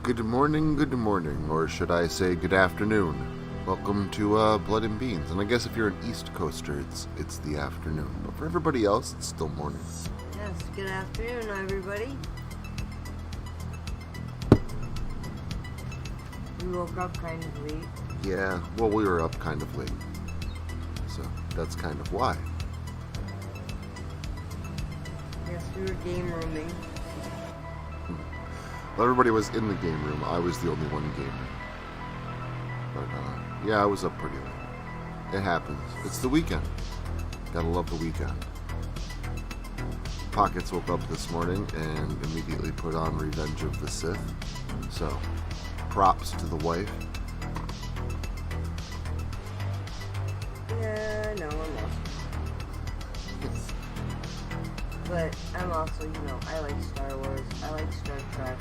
Good morning, or should I say good afternoon. Welcome to Blood and Beans, and I guess if you're an East Coaster, it's the afternoon, but for everybody else, it's still morning. Yes, good afternoon, everybody. We woke up kind of late. Yeah, well, we were up kind of late, so that's kind of why. Yes, we were game rooming. Well, everybody was in the game room. I was the only one gaming. But, yeah, I was up pretty late. It happens. It's the weekend. Gotta love the weekend. Pockets woke up this morning and immediately put on Revenge of the Sith. So, props to the wife. Yeah, no, I'm not. But I'm also, I like Star Wars. I like Star Trek.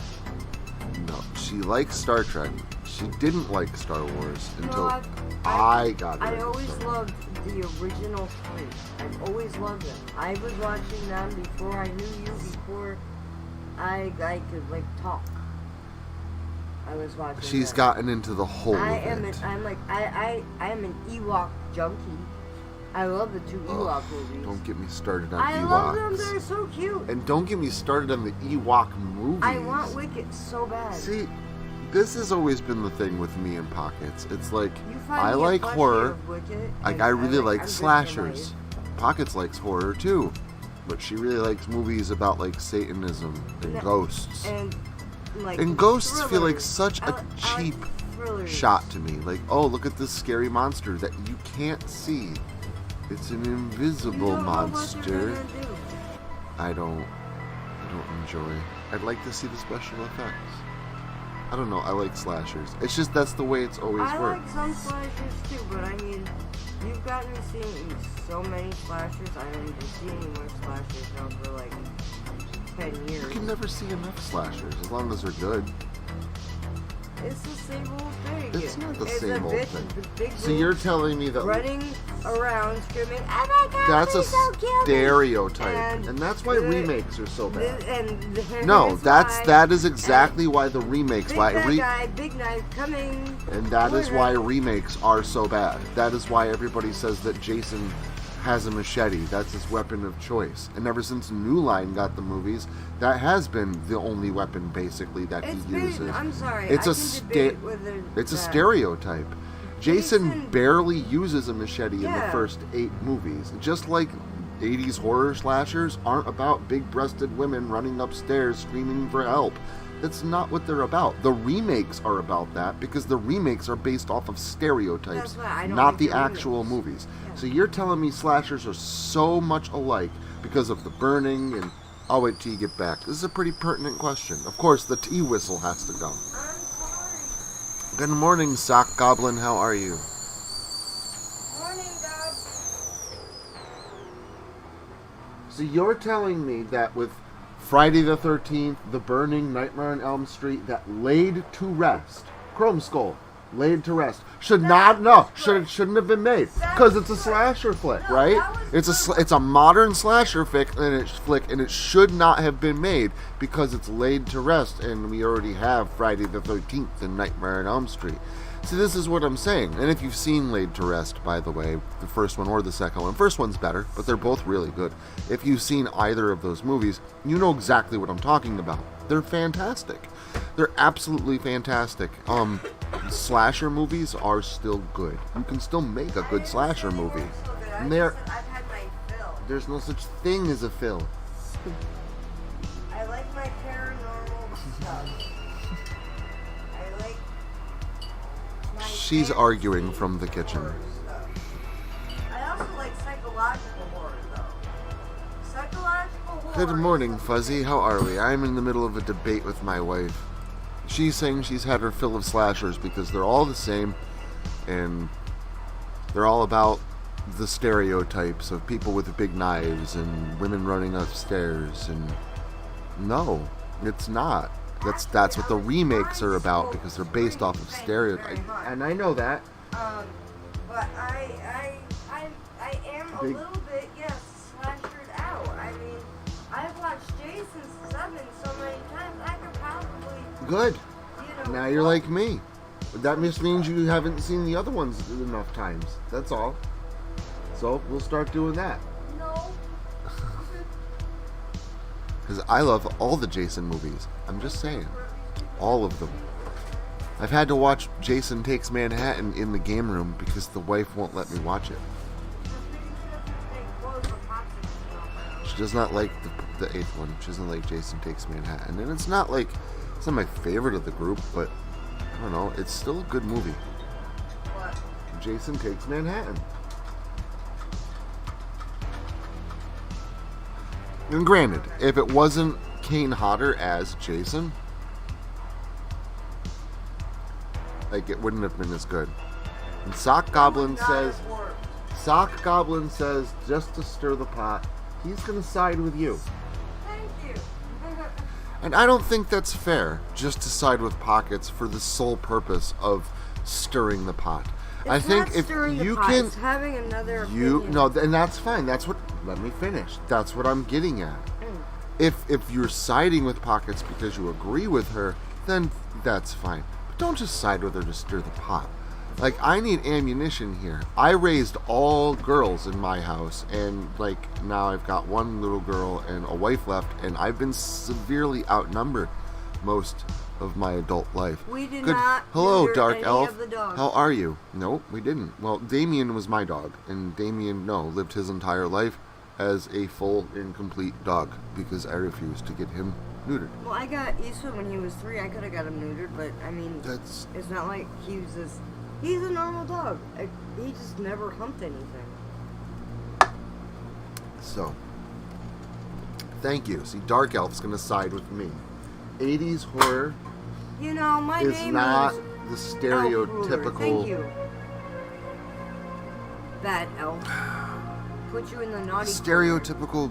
No, she likes Star Trek. She didn't like Star Wars until No, I got her. I into always Star Wars. loved the original three. I've always loved them. I was watching them before I knew you, before I could, talk. I was watching She's them. gotten into the whole of it. I'm an Ewok junkie. I love the two Ewok movies. Don't get me started on I Ewoks. love them. They're so cute. And don't get me started on the Ewok movies. I want Wicket so bad. See, this has always been the thing with me and Pockets. It's like, You find I me a like plushie horror. of Wicket, Like, and I really I'm like good for slashers. life. Pockets likes horror too. But she really likes movies about, Satanism and ghosts. And Ghosts feel like thrillers. such I a like cheap thrillers. shot to me. Like, oh, look at this scary monster that you can't see. It's an invisible You don't know what monster. they're gonna do. I don't enjoy. I'd like to see the special effects. I don't know, I like slashers. It's just that's the way it's always I worked. like some slashers too, but I mean, you've gotten me seeing so many slashers. I don't even see any more slashers now for 10 years. You can never see enough slashers as long as they're good. It's the same old thing. It's not the It's same a old bitch, thing. the big So you're boobs telling me that running around screaming, "Oh my God, that's a please don't kill me." stereotype, and that's why the- remakes are so bad. No, No, that is exactly why the remakes Big why bad guy, big knife coming. and that is Corner. why remakes are so bad. That is why everybody says that Jason has a machete. That's his weapon of choice. And ever since New Line got the movies, that has been the only weapon basically that It's he been, uses. I'm sorry. It's I a can debate whether it's a that- stereotype. Jason Jason- barely uses a machete in the Yeah. first 8 movies. Just like 80s horror slashers aren't about big-breasted women running upstairs screaming for help. That's not what they're about. The remakes are about that because the remakes are based off of stereotypes, That's why I don't not like the the actual remakes. movies. Yeah. So you're telling me slashers are so much alike because of the burning and... I'll wait till you get back. This is a pretty pertinent question. Of course, the tea whistle has to go. I'm sorry. Good morning, Sock Goblin. How are you? Morning, Dub. So you're telling me that with Friday the 13th, The Burning, Nightmare on Elm Street, that Laid to Rest, Chrome Skull, Laid to Rest, shouldn't have been made because it's a slasher flick, right? It's a modern slasher flick, and it should not have been made because it's laid to rest, and we already have Friday the 13th and Nightmare on Elm Street. See, this is what I'm saying. And if you've seen Laid to Rest, by the way, the first one or the second one, first one's better, but they're both really good. If you've seen either of those movies, you know exactly what I'm talking about. They're fantastic. They're absolutely fantastic. Slasher movies are still good. You can still make a good slasher movie. And I've had my fill. there's no such thing as a fill. I like my paranormal stuff. I like my She's fantasy arguing from the kitchen. horror stuff. I also like psychological horror, though. Psychological horror. Good morning, is Fuzzy. How are we? I'm in the middle of a debate with my wife. She's saying she's had her fill of slashers because they're all the same, and they're all about the stereotypes of people with big knives and women running upstairs, and no, it's not. That's what the remakes are about because they're based off of stereotypes. And I know that. But I am a Big- little bit, yes, slashered out. I mean, I've watched Jason 7 so many times, I could probably, Good. Now you're like me. That just means you haven't seen the other ones enough times. That's all. So we'll start doing that. No. Because I love all the Jason movies. I'm just saying. All of them. I've had to watch Jason Takes Manhattan in the game room because the wife won't let me watch it. She does not like the 8th one. She doesn't like Jason Takes Manhattan. And it's not my favorite of the group, but I don't know. It's still a good movie. What? Jason Takes Manhattan. And granted, if it wasn't Kane Hodder as Jason, it wouldn't have been as good. And Sock Goblin says, just to stir the pot, he's going to side with you. Thank you. And I don't think that's fair, just to side with Pockets for the sole purpose of stirring the pot. I think if you can, it's having another opinion. and that's fine. Let me finish. That's what I'm getting at. If you're siding with Pockets because you agree with her, then that's fine. But don't just side with her to stir the pot. I need ammunition here. I raised all girls in my house, and now I've got one little girl and a wife left, and I've been severely outnumbered most of my adult life. We did not. Hello, Dark any Elf. Of the dogs. How are you? Nope, we didn't. Well, Damien was my dog, and Damien, lived his entire life as a full and complete dog because I refused to get him neutered. Well, I got Eastwood when he was 3. I could have got him neutered, but I mean, it's not like he was this. He's a normal dog. He just never humped anything. So, thank you. See, Dark Elf's gonna side with me. 80s horror. My is name not is the stereotypical. Thank you. Bad elf. Put you in the naughty. Stereotypical,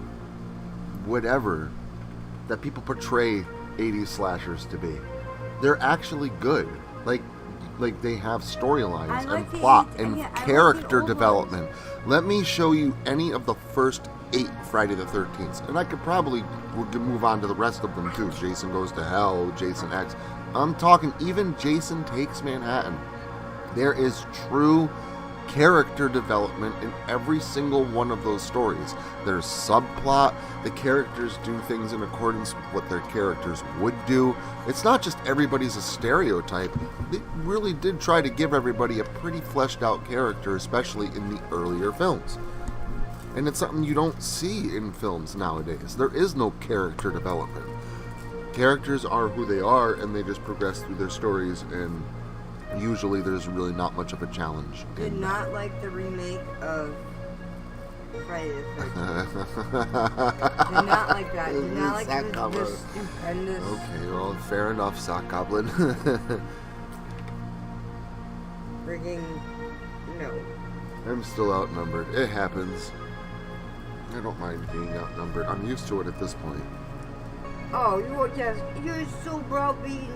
whatever, that people portray 80s slashers to be. They're actually good. Like they have storylines and plot and character development. Let me show you any of the first 8 Friday the 13th, and I could probably move on to the rest of them too. Jason Goes to Hell, Jason X. I'm talking even Jason Takes Manhattan. There is true character development in every single one of those stories. There's subplot. The characters do things in accordance with what their characters would do. It's not just everybody's a stereotype. They really did try to give everybody a pretty fleshed out character, especially in the earlier films. And it's something you don't see in films nowadays. There is no character development. Characters are who they are, and they just progress through their stories, and usually there's really not much of a challenge. Did not like the remake of Friday the 13th. Did not like that. Did not like this stupendous. Okay, well, fair enough, Sock Goblin. Frigging no. I'm still outnumbered. It happens. I don't mind being outnumbered. I'm used to it at this point. Oh, you're so browbeaten.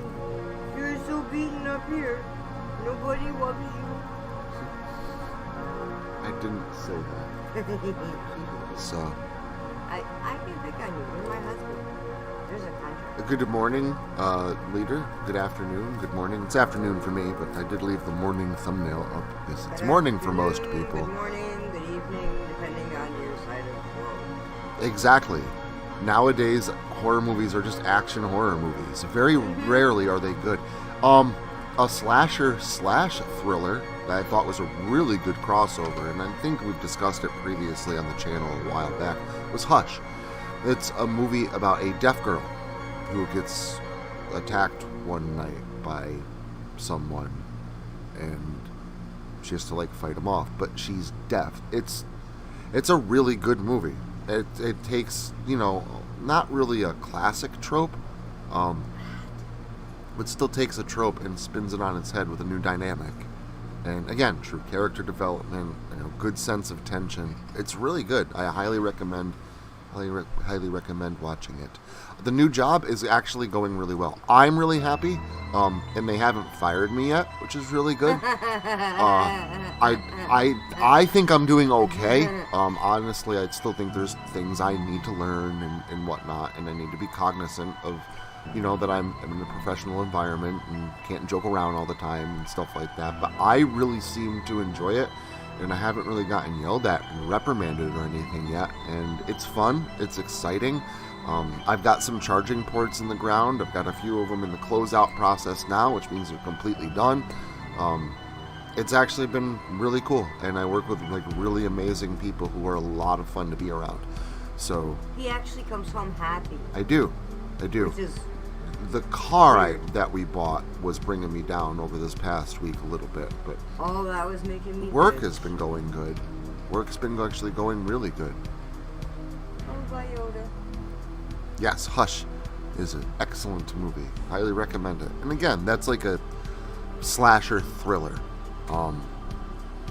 You're so beaten up here. Nobody loves you. I didn't say that. So. I can pick on you. You're my husband. There's a contract. Good morning, leader. Good afternoon. Good morning. It's afternoon for me, but I did leave the morning thumbnail up because it's morning for most people. Good morning, good evening, depending on your side of the world. Exactly. Nowadays, horror movies are just action horror movies. Very rarely are they good. A slasher / thriller that I thought was a really good crossover, and I think we've discussed it previously on the channel a while back, was Hush. It's a movie about a deaf girl who gets attacked one night by someone, and she has to fight him off, but she's deaf. It's a really good movie. It takes, not really a classic trope, but still takes a trope and spins it on its head with a new dynamic. And again, true character development, good sense of tension. It's really good. I highly recommend watching it. The new job is actually going really well. I'm really happy, and they haven't fired me yet, which is really good. I think I'm doing okay. Honestly, I still think there's things I need to learn and whatnot, and I need to be cognizant of you know, that I'm in a professional environment and can't joke around all the time and stuff like that. But I really seem to enjoy it, and I haven't really gotten yelled at and reprimanded or anything yet. And it's fun. It's exciting. I've got some charging ports in the ground. I've got a few of them in the closeout process now, which means they're completely done. It's actually been really cool, and I work with like really amazing people who are a lot of fun to be around. So He actually comes home happy. I do. Which is The car that we bought was bringing me down over this past week a little bit, but all that was making me work bitch. has been going good. Work's been actually going really good. Oh, bye, Yoda. Yes, Hush is an excellent movie. Highly recommend it. And again, that's like a slasher thriller.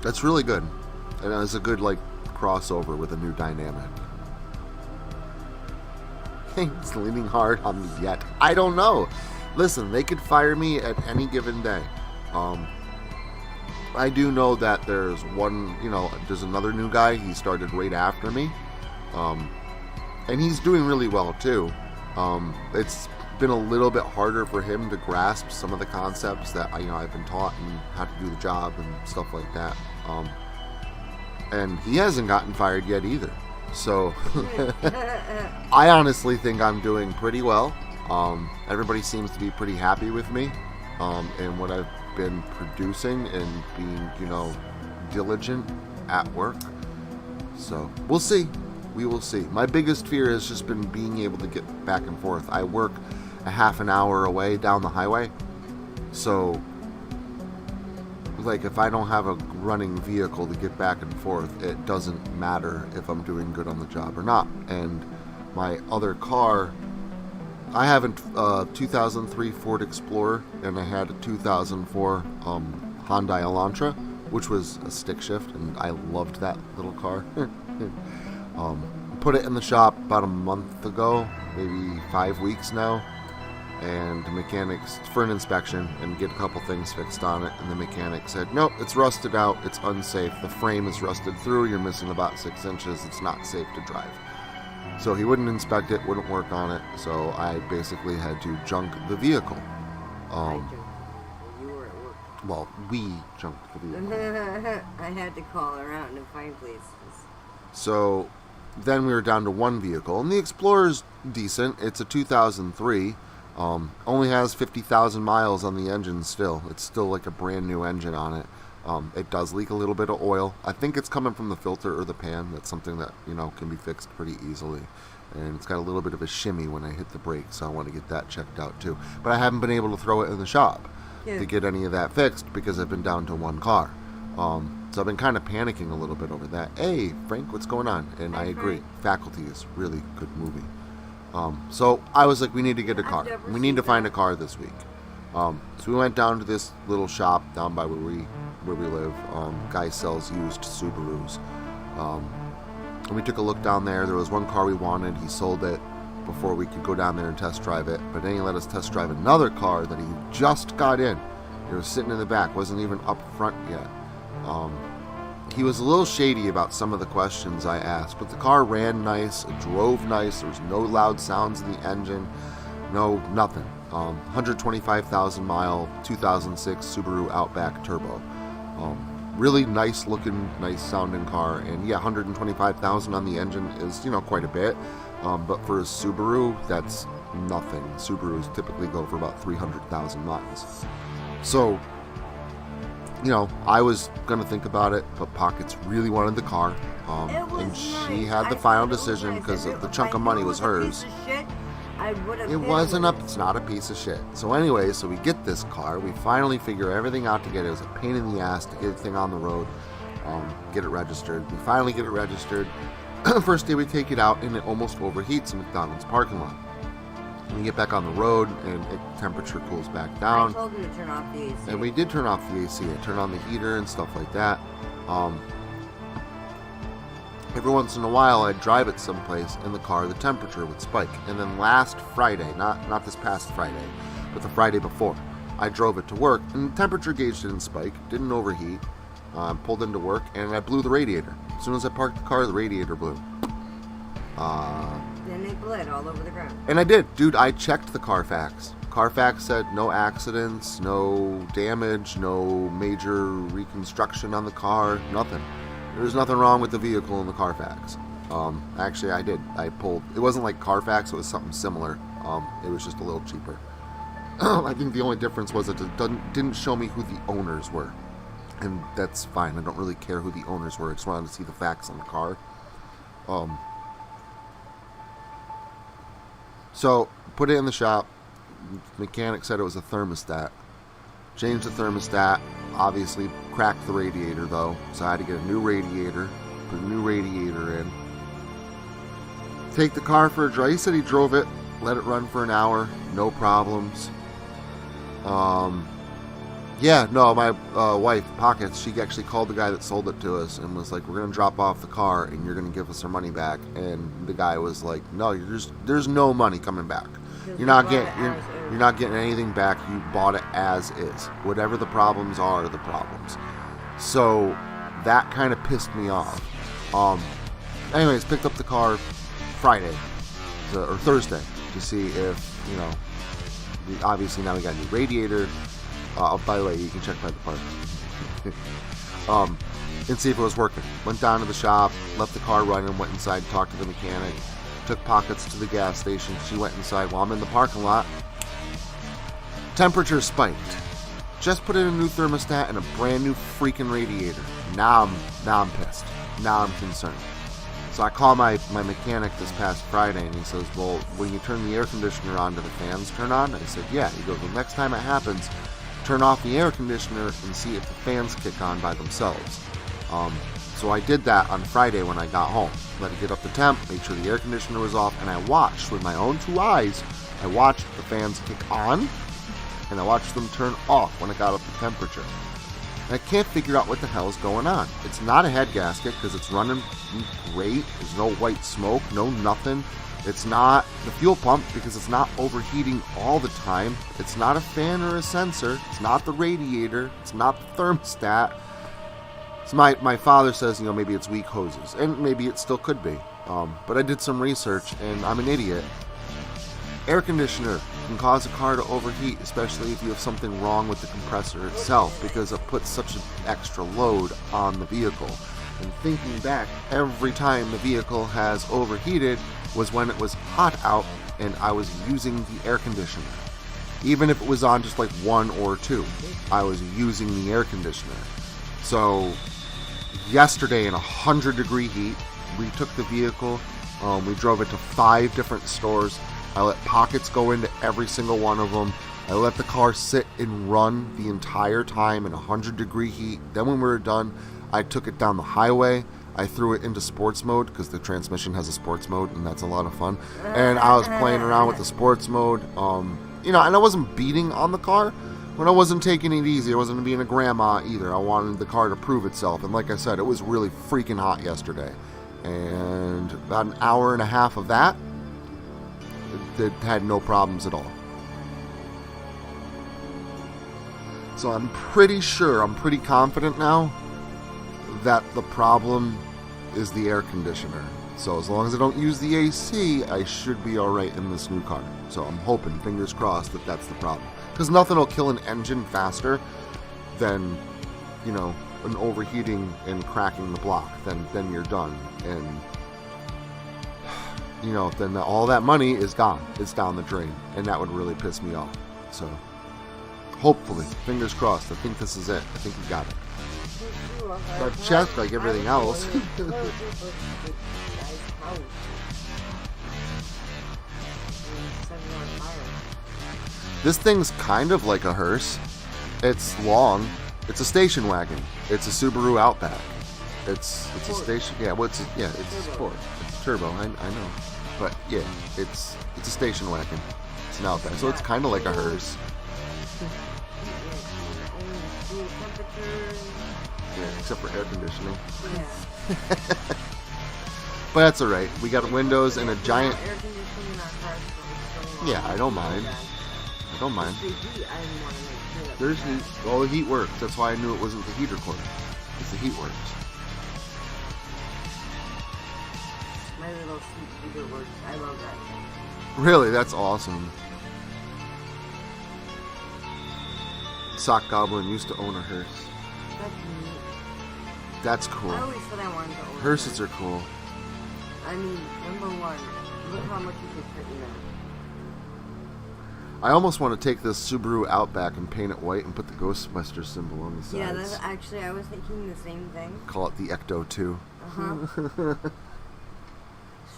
That's really good. And it's a good like crossover with a new dynamic. It's leaning hard on me yet. I don't know. Listen, they could fire me at any given day. I do know that there's there's another new guy. He started right after me. And he's doing really well too. It's been a little bit harder for him to grasp some of the concepts that I've been taught and how to do the job and stuff like that. And he hasn't gotten fired yet either. So I honestly think I'm doing pretty well. Everybody seems to be pretty happy with me and what I've been producing and being, diligent at work. So we'll see. We will see. My biggest fear has just been being able to get back and forth. I work a half an hour away down the highway. So, like, if I don't have a running vehicle to get back and forth, it doesn't matter if I'm doing good on the job or not. And my other car, I have a 2003 Ford Explorer, and I had a 2004 Hyundai Elantra, which was a stick shift, and I loved that little car. Put it in the shop about a month ago, maybe 5 weeks now, and the mechanics for an inspection and get a couple things fixed on it, and the mechanic said, nope, it's rusted out, it's unsafe, the frame is rusted through, you're missing about 6 inches, it's not safe to drive. So he wouldn't inspect it, wouldn't work on it, so I basically had to junk the vehicle. You were at work. Well, we junked the vehicle. I had to call around and find places. So then we were down to one vehicle, and the Explorer's decent. It's a 2003. Only has 50,000 miles on the engine still. It's still like a brand new engine on it. It does leak a little bit of oil. I think it's coming from the filter or the pan. That's something that, can be fixed pretty easily. And it's got a little bit of a shimmy when I hit the brake, so I want to get that checked out too. But I haven't been able to throw it in the shop to get any of that fixed because I've been down to one car. So I've been kind of panicking a little bit over that. Hey, Frank, what's going on? And I agree. Faculty is really good movie. So I was like, we need to get a car. We need to find a car this week. So we went down to this little shop down by where we live. Guy sells used Subarus. And we took a look down there. There was one car we wanted. He sold it before we could go down there and test drive it. But then he let us test drive another car that he just got in. It was sitting in the back. Wasn't even up front yet. He was a little shady about some of the questions I asked, but the car ran nice, it drove nice, there was no loud sounds in the engine, no nothing. 125,000 mile 2006 Subaru Outback Turbo. Really nice looking, nice sounding car, and yeah, 125,000 on the engine is, quite a bit, but for a Subaru, that's nothing. Subarus typically go for about 300,000 miles. So, I was going to think about it, but Pockets really wanted the car, and she had the final decision because the chunk of money was hers. It's not a piece of shit. So anyway, so we get this car, we finally figure everything out together. It was a pain in the ass to get the thing on the road, get it registered. We finally get it registered. First day we take it out, and it almost overheats in McDonald's parking lot. We get back on the road, and temperature cools back down. I told him to turn off the AC. And we did turn off the AC. I turned on the heater and stuff like that. Every once in a while, I'd drive it someplace in the car, the temperature would spike. And then last Friday, not this past Friday, but the Friday before, I drove it to work, and the temperature gauge didn't spike, didn't overheat. Pulled into work, and I blew the radiator. As soon as I parked the car, the radiator blew. Then it bled all over the ground. And I did. Dude, I checked the Carfax. Carfax said no accidents, no damage, no major reconstruction on the car, nothing. There was nothing wrong with the vehicle in the Carfax. Actually, I did. I pulled. It wasn't like Carfax. It was something similar. It was just a little cheaper. I think the only difference was it didn't show me who the owners were. And that's fine. I don't really care who the owners were. I just wanted to see the facts on the car. So, put it in the shop. Mechanic said it was a thermostat. Changed the thermostat. Obviously, cracked the radiator, though. So I had to get a new radiator. Put a new radiator in. Take the car for a drive. He said he drove it. Let it run for an hour. No problems. Yeah, no, my wife, Pockets, she actually called the guy that sold it to us and was like, we're going to drop off the car and you're going to give us our money back. And the guy was like, no, there's no money coming back. You're not getting anything back. You bought it as is. Whatever the problems are, the problems. So that kind of pissed me off. Anyways, picked up the car Friday or Thursday to see if, obviously now we got a new radiator. By the way, you can check by the part. And see if it was working. Went down to the shop, left the car running, went inside, talked to the mechanic, took Pockets to the gas station. She went inside while I'm in the parking lot. Temperature spiked. Just put in a new thermostat and a brand new freaking radiator. Now I'm pissed. Now I'm concerned. So I call my mechanic this past Friday and he says, well, when you turn the air conditioner on, do the fans turn on? I said, yeah. He goes, well, next time it happens, turn off the air conditioner and see if the fans kick on by themselves. So I did that on Friday when I got home. Let it get up to temp, made sure the air conditioner was off, and I watched with my own two eyes. I watched the fans kick on, and I watched them turn off when it got up to temperature. And I can't figure out what the hell is going on. It's not a head gasket because it's running great. There's no white smoke, no nothing. It's not the fuel pump because it's not overheating all the time. It's not a fan or a sensor. It's not the radiator. It's not the thermostat. So my father says, maybe it's weak hoses. And maybe it still could be. But I did some research and I'm an idiot. Air conditioner can cause a car to overheat, especially if you have something wrong with the compressor itself, because it puts such an extra load on the vehicle. And thinking back, every time the vehicle has overheated was when it was hot out and I was using the air conditioner. Even if it was on just like 1 or 2, I was using the air conditioner. So yesterday in 100-degree heat, we took the vehicle, we drove it to 5 different stores. I let Pockets go into every single one of them. I let the car sit and run the entire time in 100-degree heat. Then when we were done, I took it down the highway. I threw it into sports mode because the transmission has a sports mode, and that's a lot of fun. And I was playing around with the sports mode. And I wasn't beating on the car, but I wasn't taking it easy. I wasn't being a grandma either. I wanted the car to prove itself. And like I said, it was really freaking hot yesterday. And about an hour and a half of that, it had no problems at all. So I'm pretty confident now that the problem is the air conditioner. So as long as I don't use the AC, I should be alright in this new car. So I'm hoping, fingers crossed, that that's the problem. Because nothing will kill an engine faster than, an overheating and cracking the block. Then you're done. And, then all that money is gone. It's down the drain. And that would really piss me off. So hopefully, fingers crossed, I think this is it. I think we got it. I've checked like everything else. This thing's kind of like a hearse. It's long. It's a station wagon. It's a Subaru Outback. It's a station. Yeah, it's a sport. It's a turbo. I know, but yeah, it's a station wagon. It's an Outback, so it's kind of like a hearse. Yeah, except for air conditioning. Yeah. But that's alright. We got windows and a giant. Yeah, I don't mind. There's heat. Well, the heat works. That's why I knew it wasn't the heater cord. Because the heat works. My little seat heater works. I love that thing. Really, that's awesome. Sock Goblin used to own a hearse. That's neat. That's cool. I always said I wanted to own Hearses are cool. I mean, number one, look how much you can fit in there. I almost want to take this Subaru Outback and paint it white and put the Ghostbuster symbol on the sides. Yeah, that's actually, I was thinking the same thing. Call it the Ecto 2. Uh-huh.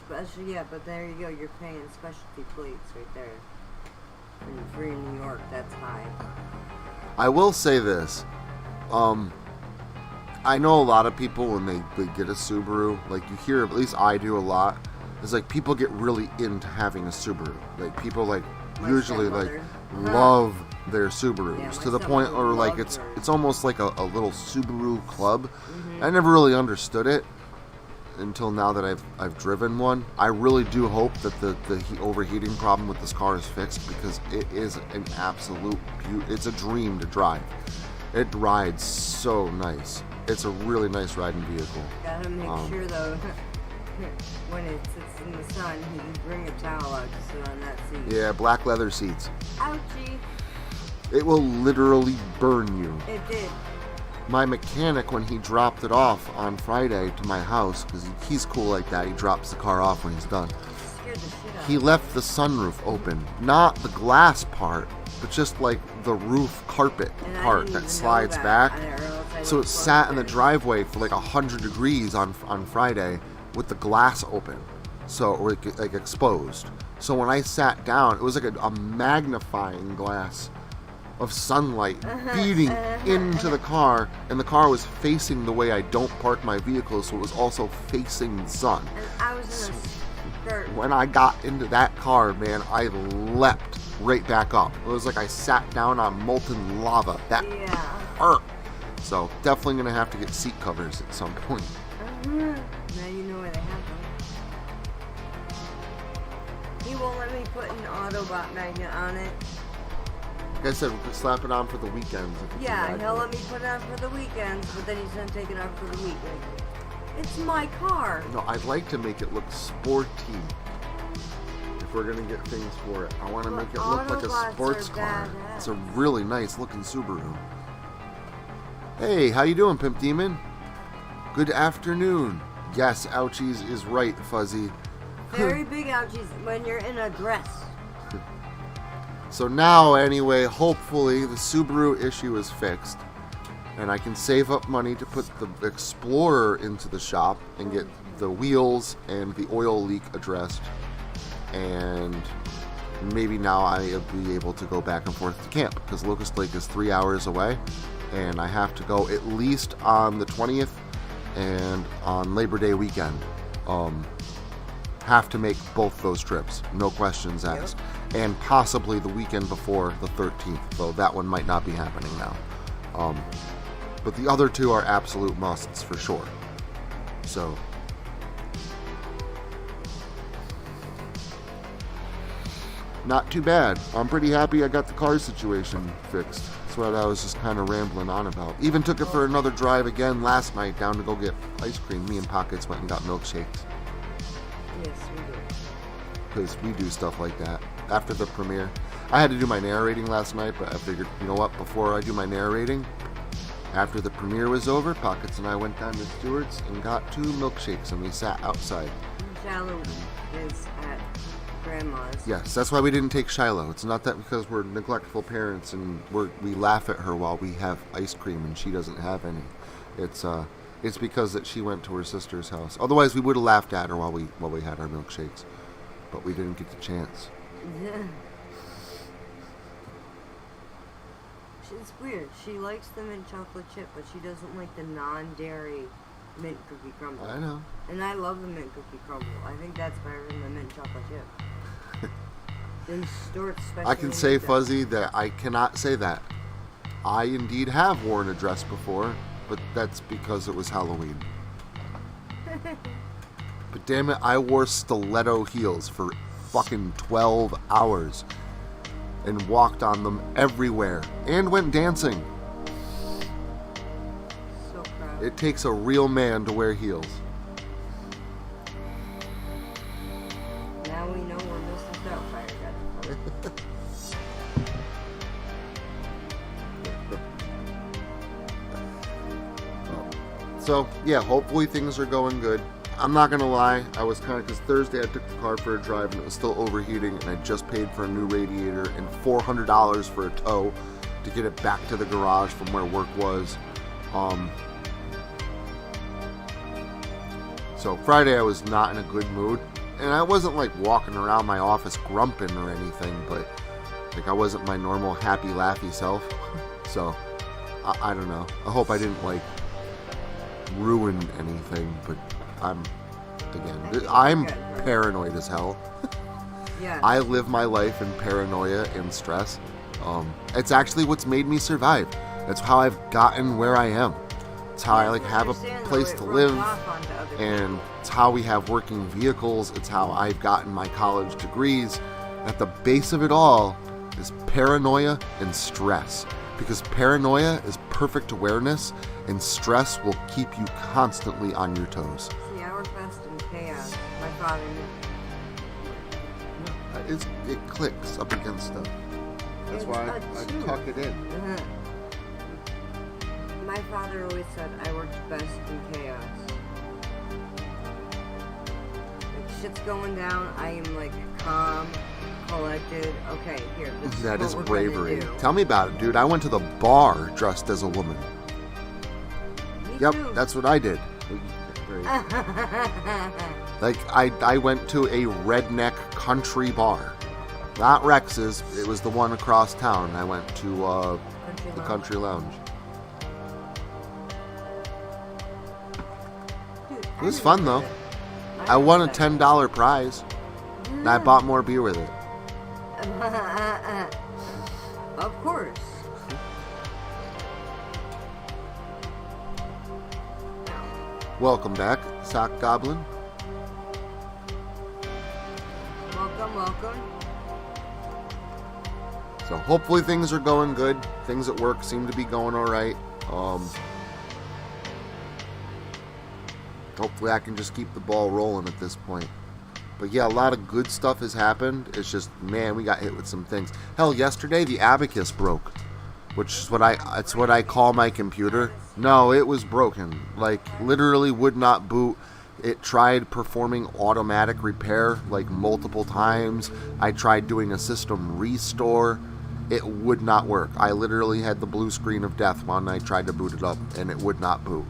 Special, yeah, but there you go. You're paying specialty plates right there. And for in New York, that's high. I will say this. I know a lot of people when they get a Subaru, like you hear, at least I do a lot, is like people get really into having a Subaru. Like people like My usually like stepmother. love their Subarus Yeah, to my the point where like stepmother loves hers. it's almost like a little Subaru club. Mm-hmm. I never really understood it until now that I've driven one. I really do hope that the overheating problem with this car is fixed, because it is an absolute it's a dream to drive. It rides so nice. It's a really nice riding vehicle. Gotta make sure though, when it sits in the sun, you can bring a towel out to sit on that seat. Yeah, black leather seats. Ouchie! It will literally burn you. It did. My mechanic, when he dropped it off on Friday to my house, because he's cool like that, he drops the car off when he's done. Scared the shit out He of me. left the sunroof open. Not the glass part, but just like the roof carpet And I part didn't that even slides know back. or else I So it would've sat in the plugged driveway for like 100 degrees on Friday with the glass open, so or like exposed. So when I sat down, it was like a magnifying glass of sunlight beating into the car, and the car was facing the way I don't park my vehicle, so it was also facing the sun. And I was in a skirt. When I got into that car, man, I leapt right back up. It was like I sat down on molten lava. That Yeah. hurt. So definitely gonna have to get seat covers at some point. Now you know where they have them. He won't let me put an Autobot magnet on it. Like I said, we could slap it on for the weekends. If it's Yeah, a he'll ride. let me put it on for the weekends, but then he's gonna take it off for the week. It's my car. No, I'd like to make it look sporty. If we're gonna get things for it, I want to Well, make it look like Autobots a sports are car. badass. It's a really nice looking Subaru. Hey, how you doing, Pimp Demon? Good afternoon. Yes, Ouchies is right, Fuzzy. Very big ouchies when you're in a dress. So now, anyway, hopefully the Subaru issue is fixed, and I can save up money to put the Explorer into the shop and get the wheels and the oil leak addressed, and maybe now I'll be able to go back and forth to camp, because Locust Lake is 3 hours away, and I have to go at least on the 20th and on Labor Day weekend. Have to make both those trips, no questions asked. And possibly the weekend before the 13th, though that one might not be happening now. But the other two are absolute musts for sure. So, not too bad. I'm pretty happy I got the car situation fixed. That's what I was just kind of rambling on about. Even took it for another drive again last night down to go get ice cream. Me and Pockets went and got milkshakes. Yes, we do. Because we do stuff like that after the premiere. I had to do my narrating last night, but I figured, you know what, before I do my narrating, after the premiere was over, Pockets and I went down to Stewart's and got 2 milkshakes, and we sat outside. Shallow is at Grandma's. Yes, that's why we didn't take Shiloh. It's not that because we're neglectful parents and we laugh at her while we have ice cream and she doesn't have any. It's because that she went to her sister's house. Otherwise, we would have laughed at her while we had our milkshakes, but we didn't get the chance. Yeah. It's weird. She likes the mint chocolate chip, but she doesn't like the non-dairy mint cookie crumble. I know. And I love the mint cookie crumble. I think that's better than the mint chocolate chip. Then Stuart's special. I can say, Fuzzy, that I cannot say that. I indeed have worn a dress before, but that's because it was Halloween. But damn it, I wore stiletto heels for fucking 12 hours and walked on them everywhere and went dancing. So proud. It takes a real man to wear heels. So, yeah, hopefully things are going good. I'm not going to lie, I was kind of, because Thursday I took the car for a drive and it was still overheating, and I just paid for a new radiator and $400 for a tow to get it back to the garage from where work was. So Friday I was not in a good mood, and I wasn't like walking around my office grumping or anything, but like I wasn't my normal happy laughy self. So I don't know. I hope I didn't like ruin anything, but I'm paranoid as hell. Yeah. I live my life in paranoia and stress. It's actually what's made me survive. That's how I've gotten where I am. It's how I like have a place to live, and it's how we have working vehicles. It's how I've gotten my college degrees. At the base of it all is paranoia and stress, because paranoia is perfect awareness, and stress will keep you constantly on your toes. See, I work best in chaos. My father knew. It clicks up against stuff. That's why I tuck it in. My father always said I worked best in chaos. Like, shit's going down, I am like calm, collected. Okay, here. That is bravery. Tell me about it, dude. I went to the bar dressed as a woman. Yep, that's what I did. Like, I went to a redneck country bar. Not Rex's, it was the one across town. I went to the Country Lounge. It was fun, though. I won a $10 prize, and I bought more beer with it. Of course. Welcome back, Sock Goblin. Welcome. So hopefully things are going good. Things at work seem to be going all right. Hopefully I can just keep the ball rolling at this point. But yeah, a lot of good stuff has happened. It's just, man, we got hit with some things. Hell, yesterday the abacus broke, which is what I call my computer. No, it was broken. Like, literally would not boot. It tried performing automatic repair like multiple times. I tried doing a system restore. It would not work. I literally had the blue screen of death when I tried to boot it up, and it would not boot.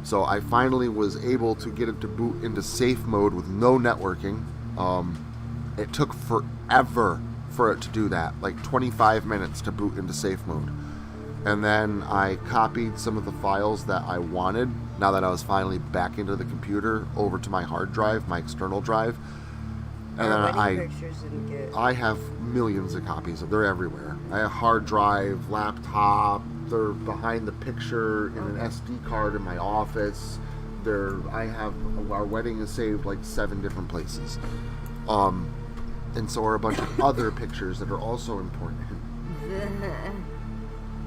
So I finally was able to get it to boot into safe mode with no networking. It took forever for it to do that, like 25 minutes to boot into safe mode. And then I copied some of the files that I wanted, now that I was finally back into the computer, over to my hard drive, my external drive. And then I have millions of copies. They're everywhere. I have hard drive, laptop. They're behind the picture in an SD card in my office. I have our wedding is saved like 7 different places. And so are a bunch of other pictures that are also important.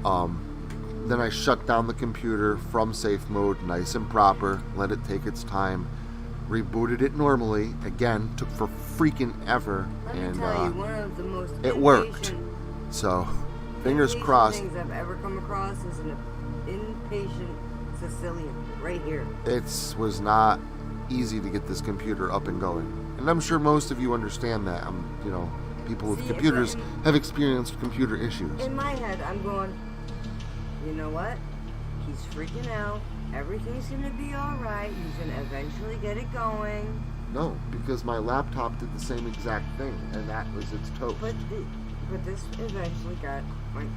Then I shut down the computer from safe mode, nice and proper, let it take its time, rebooted it normally. Again, took for freaking ever, and one of the most it worked. So, fingers crossed. Things I've ever come across is an impatient Sicilian right here. It was not easy to get this computer up and going, and I'm sure most of you understand that. People with computers have experienced computer issues. In my head, I'm going, you know what? He's freaking out. Everything's going to be alright. He's going to eventually get it going. No, because my laptop did the same exact thing, and that was its toast. But this eventually got going,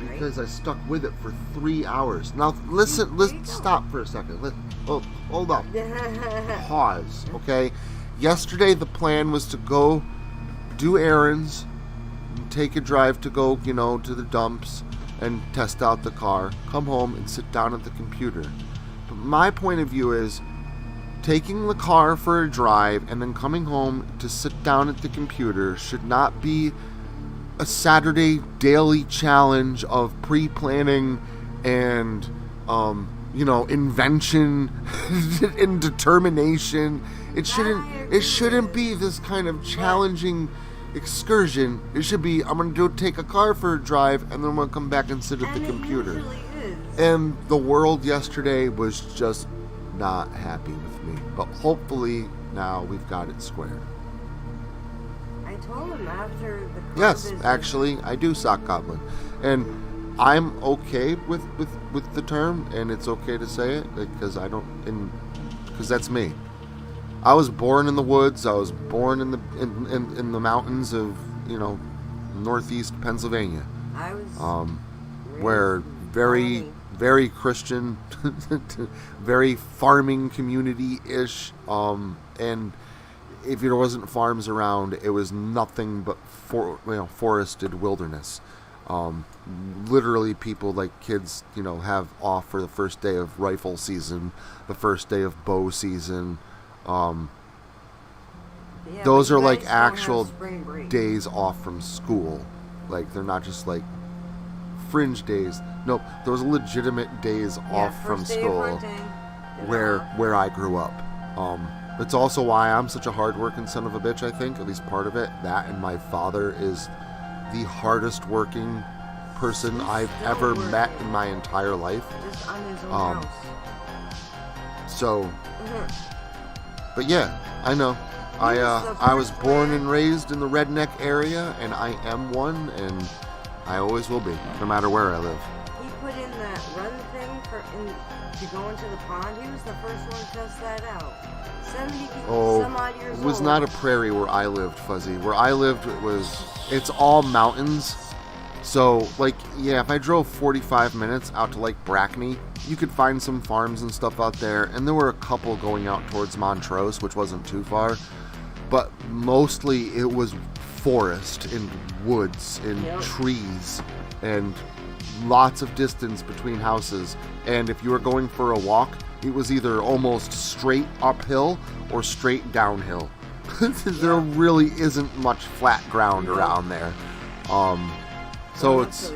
right? Because I stuck with it for 3 hours. Now, listen, stop for a second. Hold up. Pause, okay? Yesterday, the plan was to go do errands, take a drive to go, to the dumps and test out the car, come home and sit down at the computer. But my point of view is taking the car for a drive and then coming home to sit down at the computer should not be a Saturday daily challenge of pre-planning and, invention and determination. It shouldn't be this kind of challenging excursion. It should be, I'm going to go take a car for a drive, and then I'm going to come back and sit at the computer. It usually is. And the world yesterday was just not happy with me. But hopefully now we've got it squared. I told him after the car Yes, visit. actually, I do sock goblin. And I'm okay with the term, and it's okay to say it, because because that's me. I was born in the woods. I was born in the mountains of, northeast Pennsylvania. I was Where very, very Christian, very farming community-ish, and if there wasn't farms around, it was nothing but forested wilderness. Literally, people like kids, have off for the first day of rifle season, the first day of bow season. Those are like actual days off from school. Like, they're not just like fringe days. Nope, those are legitimate days off from school where I grew up. It's also why I'm such a hard-working son of a bitch, I think, at least part of it. That and my father is the hardest working person I've ever met in my entire life. Just on his own house. So, but yeah, I know. I was born and raised in the redneck area, and I am one, and I always will be, no matter where I live. He put in that run thing to go into the pond. He was the first one to test that out. 70 some odd years old. It was not a prairie where I lived, Fuzzy. Where I lived, it's all mountains. So, if I drove 45 minutes out to Lake Brackney, you could find some farms and stuff out there, and there were a couple going out towards Montrose, which wasn't too far. But mostly it was forest and woods and trees and lots of distance between houses. And if you were going for a walk, it was either almost straight uphill or straight downhill. There really isn't much flat ground around there. So it's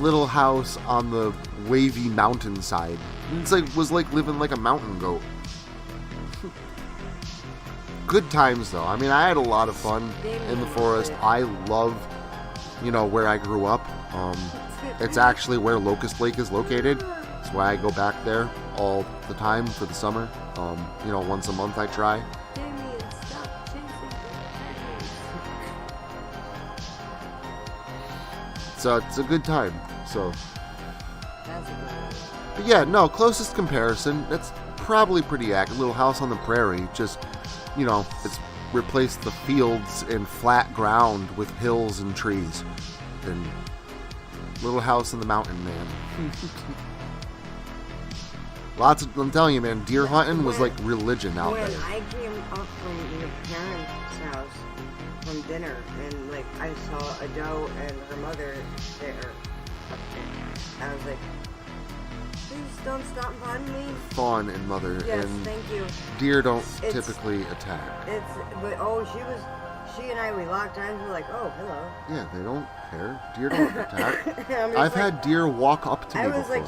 little house on the wavy mountainside. Was like living like a mountain goat. Good times, though. I mean, I had a lot of fun in the forest. I love, where I grew up. It's actually where Locust Lake is located. That's why I go back there all the time for the summer. Once a month I try. So it's a good time. So, but yeah, no, closest comparison. That's probably pretty accurate. Little house on the prairie, just. It's replaced the fields and flat ground with hills and trees. And little house in the mountain, man. I'm telling you, man, deer hunting was like religion out there. When I came up from your parents' house from dinner, and I saw a doe and her mother there, I was like, please don't stop on me. Fawn and mother. Yes, and thank you. Deer don't typically attack. She and I, we locked eyes. We're like, oh, hello. Yeah, they don't care. Deer don't attack. I've had deer walk up to me before.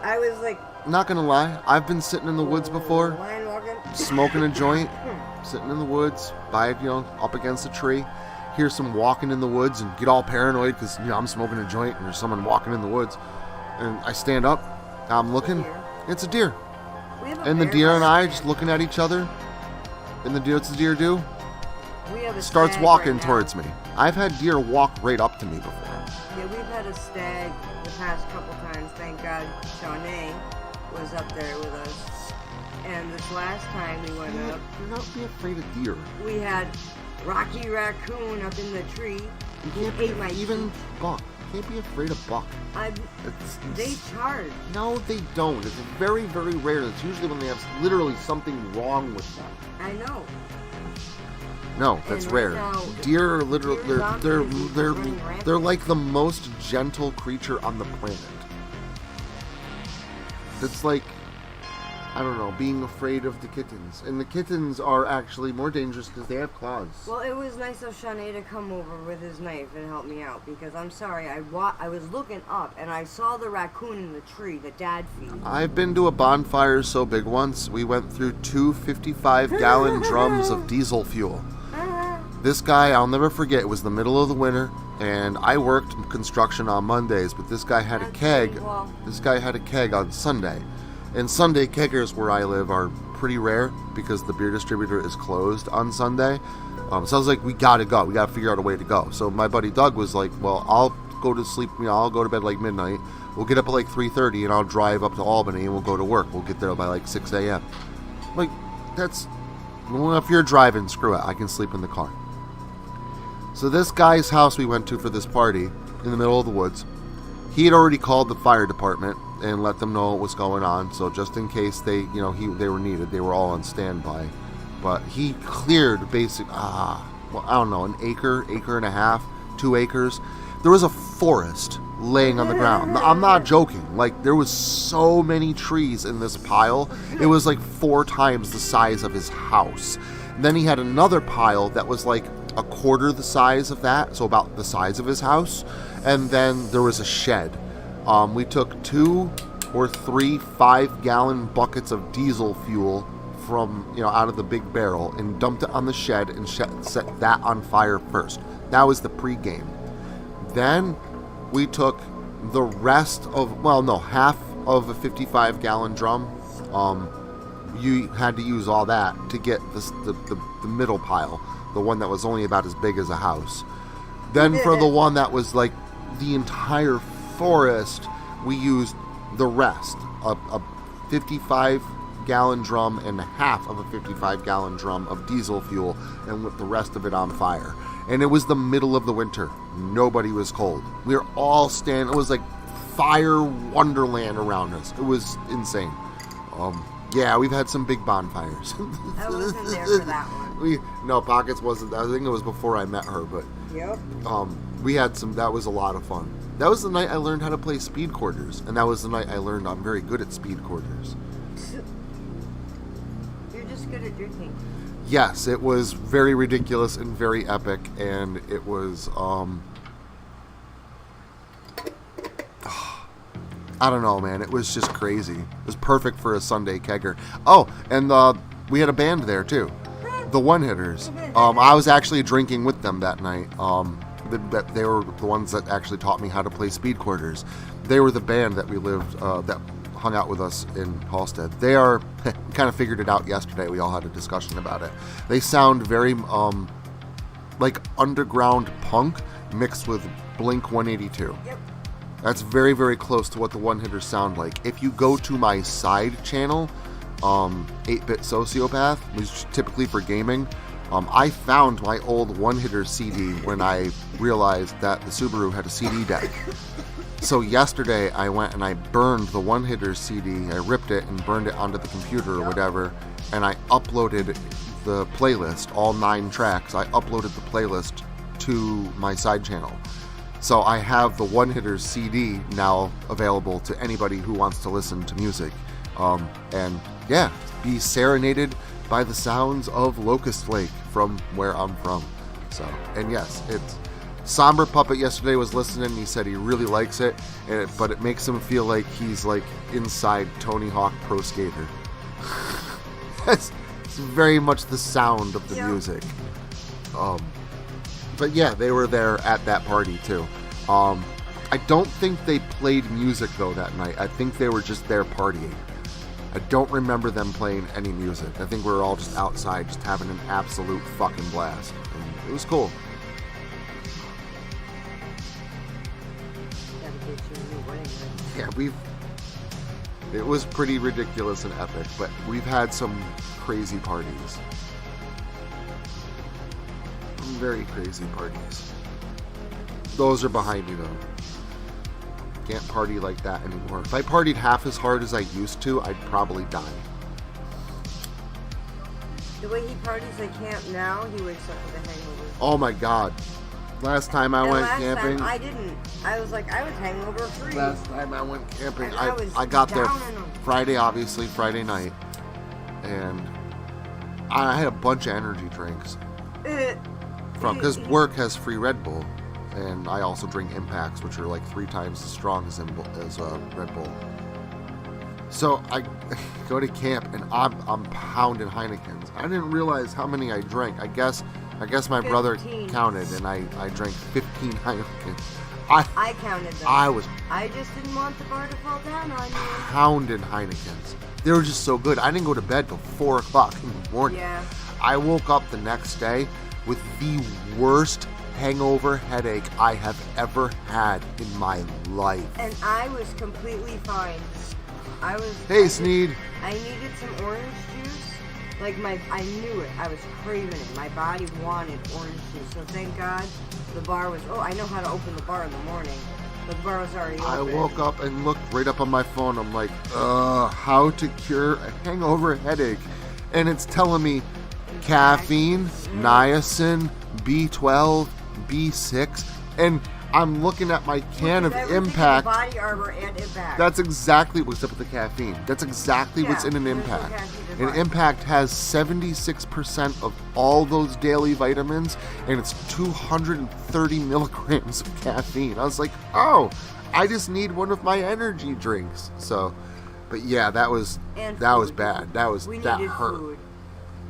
I was like. Not gonna lie, I've been sitting in the woods before, Lion walking. smoking a joint, sitting in the woods, up against a tree, hear some walking in the woods, and get all paranoid because I'm smoking a joint and there's someone walking in the woods, and I stand up. I'm looking. It's a deer. And the deer and I just looking at each other. And what's the deer do? Starts walking towards me. I've had deer walk right up to me before. Yeah, we've had a stag the past couple times. Thank God Shawnee was up there with us. And this last time we went up. Do not be afraid of deer. We had Rocky Raccoon up in the tree. He ate my even buck. Can't be afraid of buck. They charge. No, they don't. It's very, very rare. It's usually when they have literally something wrong with them. I know. No, that's rare. Deer are literally they're like the most gentle creature on the planet. It's like, I don't know, being afraid of the kittens. And the kittens are actually more dangerous because they have claws. Well, it was nice of Shawnee to come over with his knife and help me out, because I'm sorry, I was looking up and I saw the raccoon in the tree, the dad feed. I've been to a bonfire so big once, we went through 2 55-gallon drums of diesel fuel. This guy, I'll never forget, it was the middle of the winter, and I worked construction on Mondays, but this guy had a keg. This guy had a keg on Sunday. And Sunday keggers where I live are pretty rare because the beer distributor is closed on Sunday. So I was like, we gotta go. We gotta figure out a way to go. So my buddy Doug was like, well, I'll go to sleep. I'll go to bed like midnight. We'll get up at like 3:30 and I'll drive up to Albany and we'll go to work. We'll get there by like 6 a.m. Like, well, if you're driving, screw it. I can sleep in the car. So this guy's house we went to for this party in the middle of the woods, he had already called the fire department and let them know what was going on. So just in case they were needed, they were all on standby. But he cleared I don't know, an acre and a half, 2 acres. There was a forest laying on the ground. I'm not joking. Like, there was so many trees in this pile. It was like 4 times the size of his house. And then he had another pile that was like a quarter the size of that, so about the size of his house. And then there was a shed. We took 2 or 3 5-gallon buckets of diesel fuel from out of the big barrel and dumped it on the shed and set that on fire first. That was the pregame. Then we took the rest of half of a 55-gallon drum. You had to use all that to get the middle pile, the one that was only about as big as a house. Then for the one that was like the entire forest, we used the rest, a 55-gallon drum and half of a 55-gallon drum of diesel fuel, and with the rest of it on fire. And it was the middle of the winter. Nobody was cold. We were all standing. It was like fire wonderland around us. It was insane. Yeah, we've had some big bonfires. I wasn't there for that one. No, Pockets wasn't. I think it was before I met her, but yep. We had some. That was a lot of fun. That was the night I learned how to play speed quarters, and that was the night I learned I'm very good at speed quarters. You're just good at drinking. Yes, it was very ridiculous and very epic, and it was I don't know, man. It was just crazy. It was perfect for a Sunday kegger. Oh, and we had a band there too, the Onehitters. I was actually drinking with them that night. They were the ones that actually taught me how to play speed quarters. They were the band that we lived that hung out with us in Halstead. They are we kind of figured it out yesterday. We all had a discussion about it. They sound very like underground punk mixed with Blink 182. Yep. That's very, very close to what the One-Hitters sound like. If you go to my side channel, 8-Bit Sociopath, which is typically for gaming, I found my old One-Hitter CD when I realized that the Subaru had a CD deck. So yesterday I went and I burned the One-Hitter CD. I ripped it and burned it onto the computer or whatever, and I uploaded the playlist, all 9 tracks. I uploaded the playlist to my side channel. So I have the One-Hitter CD now available to anybody who wants to listen to music. And yeah, be serenaded by the sounds of Locust Lake from where I'm from. So, and yes, it's Somber Puppet yesterday was listening and he said he really likes it, but it makes him feel like he's like inside Tony Hawk Pro Skater. It's very much the sound of the music. But yeah, they were there at that party too. I don't think they played music though that night. I think they were just there partying. I don't remember them playing any music. I think we were all just outside, just having an absolute fucking blast. And it was cool. Yeah, it was pretty ridiculous and epic, but we've had some crazy parties. Very crazy parties. Those are behind me though. Can't party like that anymore. If I partied half as hard as I used to, I'd probably die. The way he parties at camp now, he wakes up with a hangover. Oh my god. Last time I went camping. I didn't. I was hangover free. Last time I went camping, and I got there Friday, obviously, Friday night. And I had a bunch of energy drinks. Because work has free Red Bull. And I also drink Impacts, which are like 3 times as strong as Red Bull. So I go to camp and I'm pounding Heinekens. I didn't realize how many I drank. I guess my brother counted and I drank 15 Heinekens. I counted them. I was I just didn't want the bar to fall down on you. pounding Heinekens. They were just so good. I didn't go to bed till 4 o'clock in the morning. Yeah. I woke up the next day with the worst hangover headache I have ever had in my life. And I was completely fine. Hey, Sneed. I needed some orange juice. Like I knew it. I was craving it. My body wanted orange juice. So thank God the bar was. Oh, I know how to open the bar in the morning, but the bar was already open. I woke up and looked right up on my phone. I'm like, how to cure a hangover headache, and it's telling me caffeine, niacin, B12, B6, and I'm looking at my can of Impact. Body Armor and Impact. That's exactly what's up with the caffeine. That's exactly what's in an Impact. An Impact has 76% of all those daily vitamins, and it's 230 milligrams of caffeine. I was like, oh, I just need one of my energy drinks. So, but yeah, that was bad. That hurt. Food.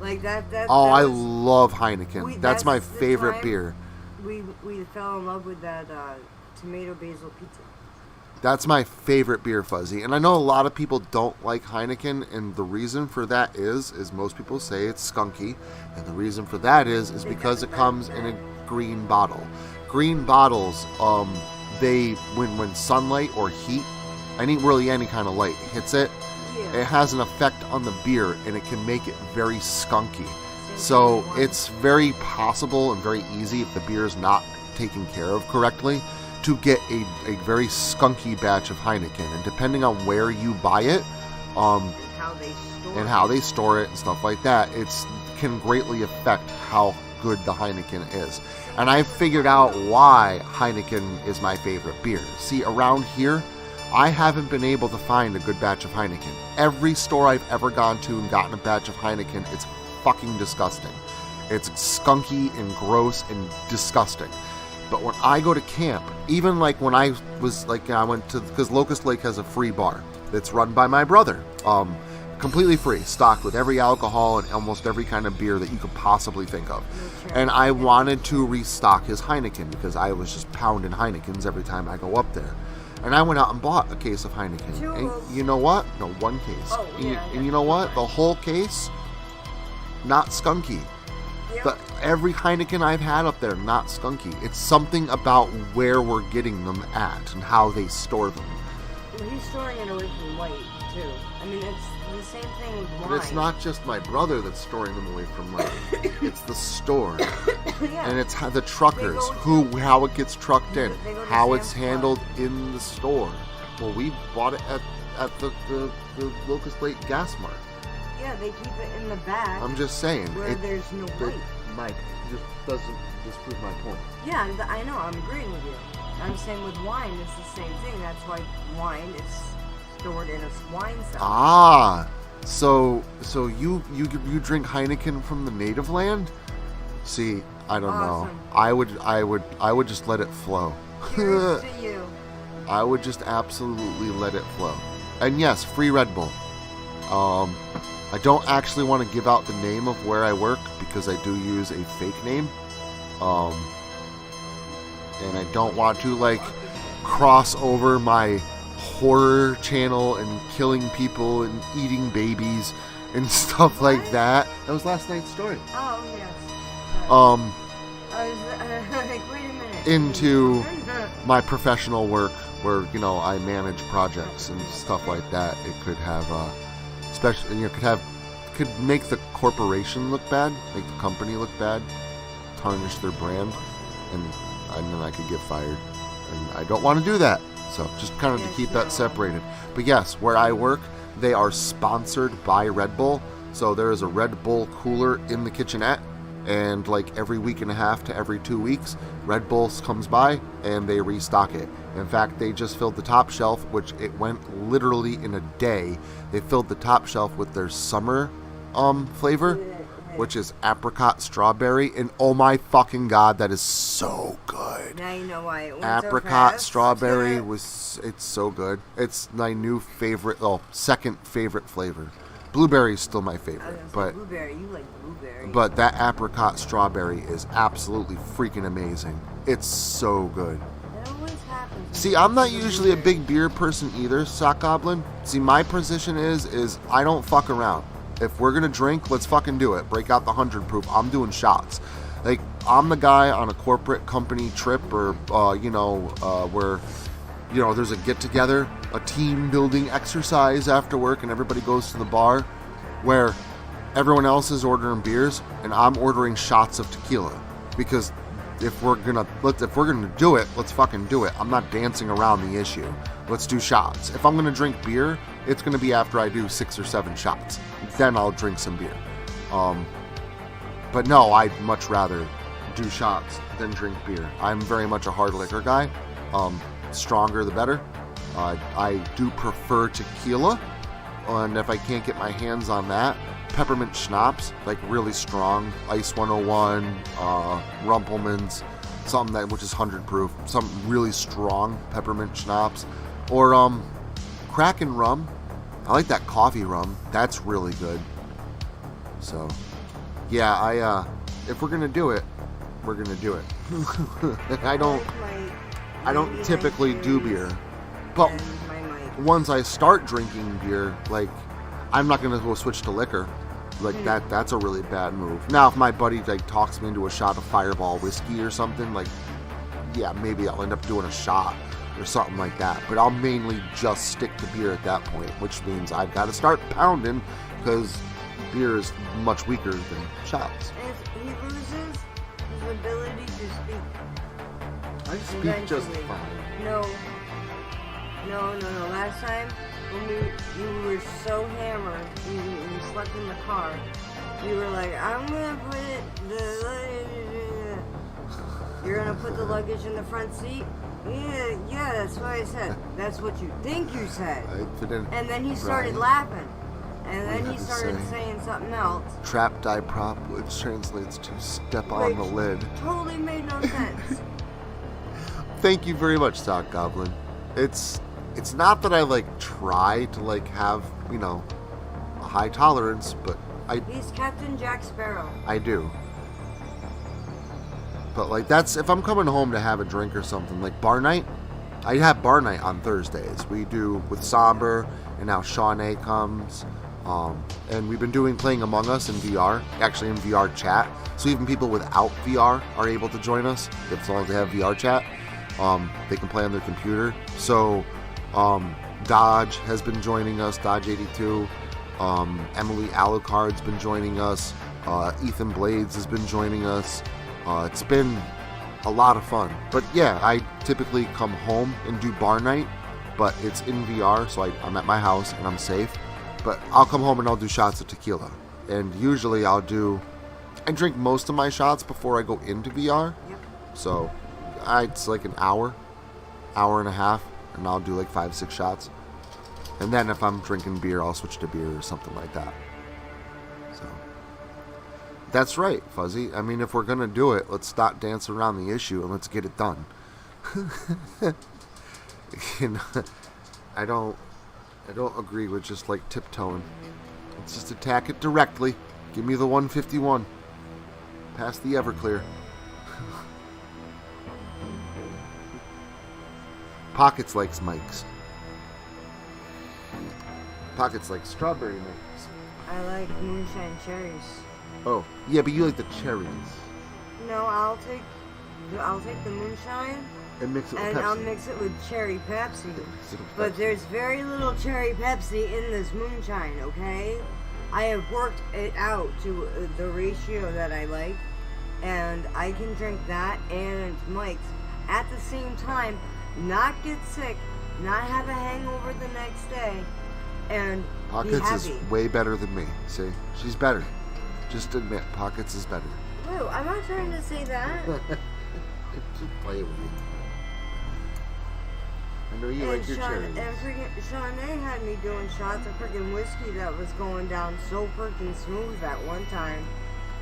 Like that. I love Heineken. That's my favorite beer. We fell in love with that tomato basil pizza. That's my favorite beer, Fuzzy. And I know a lot of people don't like Heineken, and the reason for that is most people say it's skunky, and the reason for that is because it comes in a green bottle. Green bottles, when sunlight or heat, any kind of light hits it, it has an effect on the beer, and it can make it very skunky. So it's very possible and very easy, if the beer is not taken care of correctly, to get a very skunky batch of Heineken. And depending on where you buy it, and how they store it and stuff like that, it can greatly affect how good the Heineken is. And I figured out why Heineken is my favorite beer. See, around here, I haven't been able to find a good batch of Heineken. Every store I've ever gone to and gotten a batch of Heineken, it's fucking disgusting. It's skunky and gross and disgusting. But when I go to camp, even like when I went to, because Locust Lake has a free bar that's run by my brother, completely free, stocked with every alcohol and almost every kind of beer that you could possibly think of. And I wanted to restock his Heineken because I was just pounding Heinekens every time I go up there. And I went out and bought a case of Heineken. And you know what? No, one case. Oh, yeah, and you know what? The whole case, not skunky. Yep. Every Heineken I've had up there, not skunky. It's something about where we're getting them at and how they store them. Well, he's storing it away from light, too. I mean, it's the same thing with wine. But it's not just my brother that's storing them away from light. It's the store. Yeah. And it's the truckers, how it gets trucked in, how it's handled in the store. Well, we bought it at the Locust Lake Gas Mart. Yeah, they keep it in the back. I'm just saying. Where there's no light. Just doesn't disprove my point. Yeah, I know. I'm agreeing with you. I'm saying with wine, it's the same thing. That's why wine is stored in a wine cellar. Ah, so you drink Heineken from the native land? See, I don't know. I would just let it flow. Cheers to you. I would just absolutely let it flow. And yes, free Red Bull. I don't actually want to give out the name of where I work because I do use a fake name. And I don't want to cross over my horror channel and killing people and eating babies and stuff like that. That was last night's story. Oh, yes. I was like, wait a minute. Into my professional work where, I manage projects and stuff like that. It could have, especially, could make the corporation look bad, make the company look bad, tarnish their brand, and then I could get fired. And I don't want to do that. So just kind of to keep that separated. But yes, where I work, they are sponsored by Red Bull. So there is a Red Bull cooler in the kitchenette. And every week and a half to every 2 weeks, Red Bull comes by and they restock it. In fact, they just filled the top shelf, which it went literally in a day. They filled the top shelf with their summer flavor, which is apricot strawberry. And oh my fucking god, that is so good. Now you know why it went apricot so fast. Strawberry it's so good. It's my new favorite, second favorite flavor. Blueberry is still my favorite, but blueberry, you like blueberry. But that apricot strawberry is absolutely freaking amazing. It's so good. It always See, I'm not usually a big beer person either, Sock Goblin. See, my position is I don't fuck around. If we're gonna drink, let's fucking do it. Break out the 100 proof. I'm doing shots. Like, I'm the guy on a corporate company trip or, where, there's a get-together, a team-building exercise after work, and everybody goes to the bar, where everyone else is ordering beers, and I'm ordering shots of tequila. Because if we're gonna do it, let's fucking do it. I'm not dancing around the issue. Let's do shots. If I'm gonna drink beer, it's gonna be after I do 6 or 7 shots. Then I'll drink some beer. But no, I'd much rather do shots than drink beer. I'm very much a hard liquor guy. Stronger the better. I do prefer tequila, and if I can't get my hands on that, peppermint schnapps, like really strong, Ice 101, Rumpelmann's, something which is 100 proof, some really strong peppermint schnapps, or Kraken rum. I like that coffee rum. That's really good. So, yeah, if we're gonna do it, we're gonna do it. I don't typically do beer, but once I start drinking beer, like, I'm not gonna go switch to liquor. Like, that's a really bad move. Now, if my buddy like talks me into a shot of Fireball whiskey or something, like, yeah, maybe I'll end up doing a shot or something like that. But I'll mainly just stick to beer at that point, which means I've got to start pounding because beer is much weaker than shots. If he loses his ability to speak, I speak just fine. No. Last time when you were so hammered, you slept in the car. You were like, I'm gonna put you're gonna put the luggage in the front seat. Yeah, that's what I said. That's what you think you said. And then he started laughing. And then he started saying something else. Trap die prop, which translates to step on the lid. Totally made no sense. Thank you very much, Sock Goblin. It's not that I like try to like have, a high tolerance, but He's Captain Jack Sparrow. I do. But like that's if I'm coming home to have a drink or something, like bar night. I have bar night on Thursdays. We do with Somber, and now Shawnee comes. And we've been playing Among Us in VR, actually in VR chat. So even people without VR are able to join us, as long as they have VR chat. They can play on their computer. So Dodge has been joining us, Dodge82. Emily Alucard's been joining us. Ethan Blades has been joining us. It's been a lot of fun. But yeah, I typically come home and do bar night, but it's in VR, so I'm at my house and I'm safe. But I'll come home and I'll do shots of tequila. And usually I drink most of my shots before I go into VR. Yep. So it's like an hour and a half, and I'll do like 5-6 shots. And then if I'm drinking beer, I'll switch to beer or something like that. So that's right, Fuzzy. I mean, if we're gonna do it, let's stop dancing around the issue and let's get it done. I don't agree with just like tiptoeing. Let's just attack it directly. Give me the 151. Pass the Everclear. Pockets likes Mike's. Pockets like strawberry Mike's. I like Moonshine cherries. Oh, yeah, but you like the cherries. No, I'll take the Moonshine And mix it with and Pepsi. I'll mix it with cherry Pepsi. But there's very little cherry Pepsi in this Moonshine, okay? I have worked it out to the ratio that I like, and I can drink that and Mike's at the same time, not get sick, not have a hangover the next day, and Pockets be happy. is way better than me. See? She's better. Just admit, Pockets is better. Whoa, I'm not trying to say that. Just play with you. I know you like your cherries. And freaking Shawnee had me doing shots of freaking whiskey that was going down so freaking smooth at one time.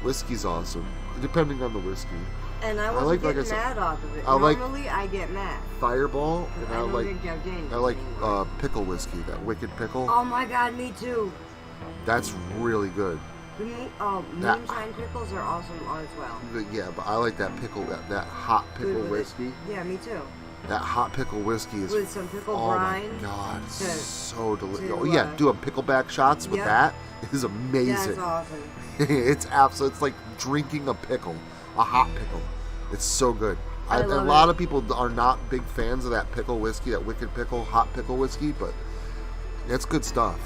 Whiskey's awesome, depending on the whiskey. And I wasn't getting mad off of it. Normally, I get mad. Fireball, and I like anymore. pickle whiskey, that Wicked Pickle. Oh my god, me too. That's really good. Moonshine pickles are awesome as well. Yeah, but I like that pickle, that hot pickle whiskey. Yeah, me too. That hot pickle whiskey is... with some pickle oh brine. my God, to- so delicious. to, Oh yeah, doing pickleback shots with yep. that is amazing. That's awesome. It's absolute. It's like drinking a pickle, a hot pickle. It's so good. I A love lot it. of people are not big fans of that pickle whiskey, that wicked pickle, hot pickle whiskey, but it's good stuff.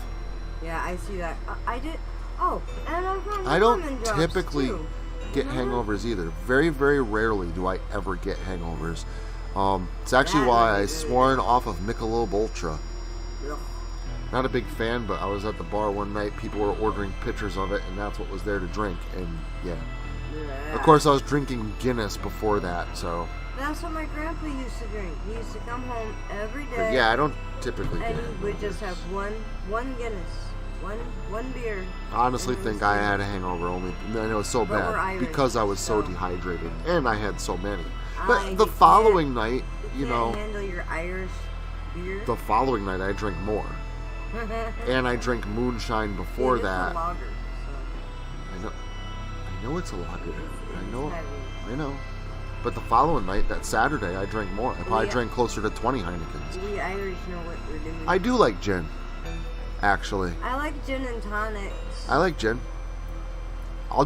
Yeah, I see that. I did. Oh, and I'm from I don't lemon drops, typically too. get Remember? hangovers either. Very, very rarely do I ever get hangovers. It's actually That why would I be good. sworn off of Michelob Ultra. Ugh. Not a big fan, but I was at the bar one night. People were ordering pictures of it, and that's what was there to drink. And yeah, Yeah. of course, I was drinking Guinness before that. So That's what my grandpa used to drink. He used to come home every but day. yeah, I don't typically get And he would hangovers. just have one Guinness, one beer. I honestly and think then I sleep. had a hangover only. And it was so But we're bad Irish, because I was so so- dehydrated, and I had so many. Ah, But you the can't- following night, you can't know, handle your Irish beer. the following night I drank more, and I drank Moonshine before It is a that. lager, I know it's a lager. so I know. it's heavy. I know. But the following night, that Saturday, I drank more. I probably Yeah. drank closer to 20 Heinekens. We Irish know what we're doing. I do like gin, actually. I like gin and tonics. I like gin. I'll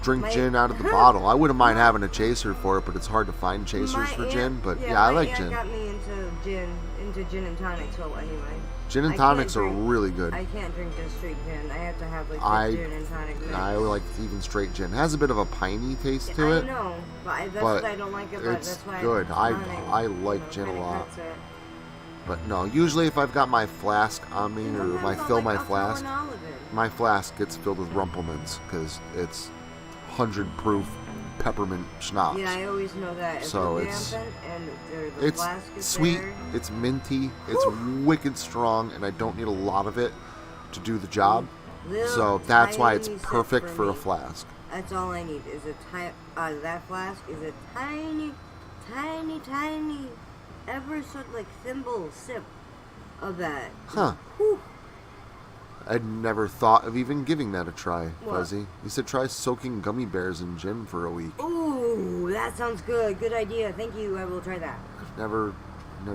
drink My- gin out of the bottle. I wouldn't mind having a chaser for it, but it's hard to find chasers My for aunt- gin. But yeah, I my like aunt gin. got me into gin and tonics. So anyway, Gin and I tonics can't are drink- really good. I can't drink just straight gin. I have to have like I- the gin and tonic mix. I like even straight gin. It has a bit of a piney taste to I it. know, that's but what I don't like about it. it's That's why good. tonic, I like gin a kinda lot. cuts it. But no, usually if I've got my flask on me or Sometimes I I'll fill like my alcohol flask, and olive in. my flask gets filled with Rumplemans because it's 100 proof peppermint schnapps. Yeah, I always know that. If So they're it's- dampened and the It's flask is sweet, there, it's minty, it's wicked strong, and I don't need a lot of it to do the job. little So that's why it's tiny sip perfect for a me. flask. That's all I need is that flask is a tiny, ever so like thimble sip of that. Huh. Whew. I'd never thought of even giving that a try, What? Fuzzy. You said try soaking gummy bears in gin for a week. Ooh, that sounds good. Good idea. Thank you. I will try that. I've never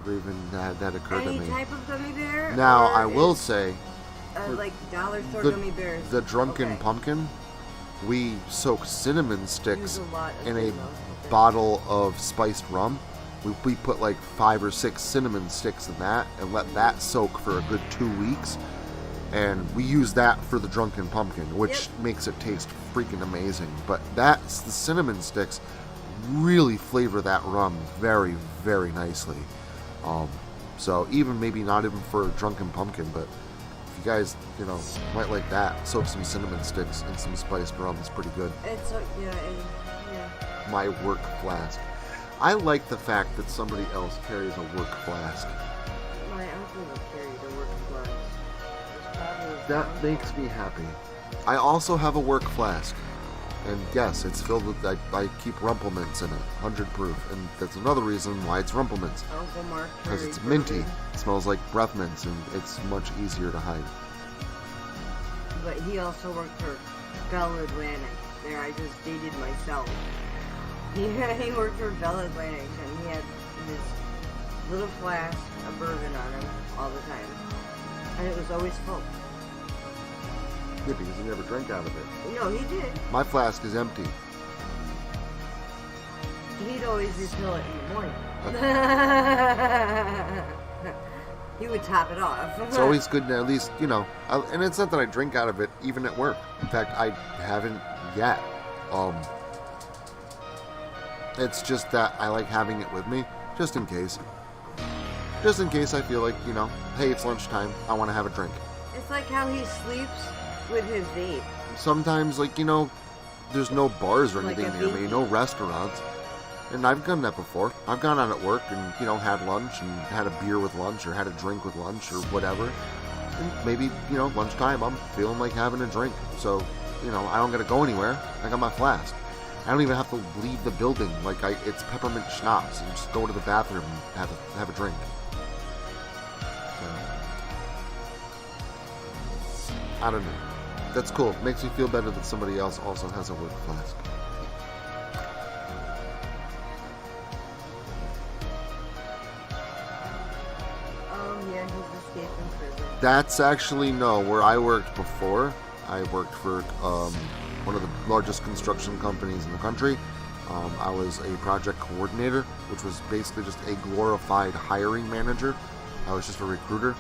even had that occur to Any me. type of gummy bear? Now, or I will is, say, like dollar store the, gummy bears. the drunken Okay. pumpkin, we soak cinnamon Use sticks a lot of in a cinnamon. Okay. bottle of spiced rum. We put like 5 or 6 cinnamon sticks in that and let that soak for a good 2 weeks. And we use that for the drunken pumpkin, which Yep. makes it taste freaking amazing. But that's the cinnamon sticks really flavor that rum very, very nicely. So even maybe not even for a drunken pumpkin, but if you guys, might like that, soak some cinnamon sticks in some spiced rum. It's pretty good. It's yeah. My work flask. I like the fact that somebody else carries a work flask. My uncle would carry the work flask. It's probably his That mom. makes me happy. I also have a work flask. And yes, it's filled with, I keep Rumplemans in it, 100 proof. And that's another reason why it's Rumplemans. Uncle Mark Because carries it's minty. bourbon, It smells like breath mints, and it's much easier to hide. but he also worked for Bell Atlantic. There, I just dated myself. He worked for Bell Atlantic, and he had this little flask of bourbon on him all the time, and it was always full. Yeah, because you never drank out of it. No, he did. My flask is empty. He'd always refill it in the morning. He would top it off. It's always good to at least, and it's not that I drink out of it even at work. In fact, I haven't yet. It's just that I like having it with me, just in case. Just in case I feel like, hey, it's lunchtime, I want to have a drink. It's like how he sleeps with his vape. Sometimes, there's no bars or Like anything a near me, vape? no restaurants. And I've done that before. I've gone out at work and, had lunch and had a beer with lunch or had a drink with lunch or whatever. And maybe, lunchtime, I'm feeling like having a drink. So, I don't gotta go anywhere. I got my flask. I don't even have to leave the building. It's peppermint schnapps and just go to the bathroom and have a drink. So, I don't know. That's cool. Makes me feel better that somebody else also has a work flask. That's actually, no, where I worked before. I worked for one of the largest construction companies in the country. I was a project coordinator, which was basically just a glorified hiring manager. I was just a recruiter,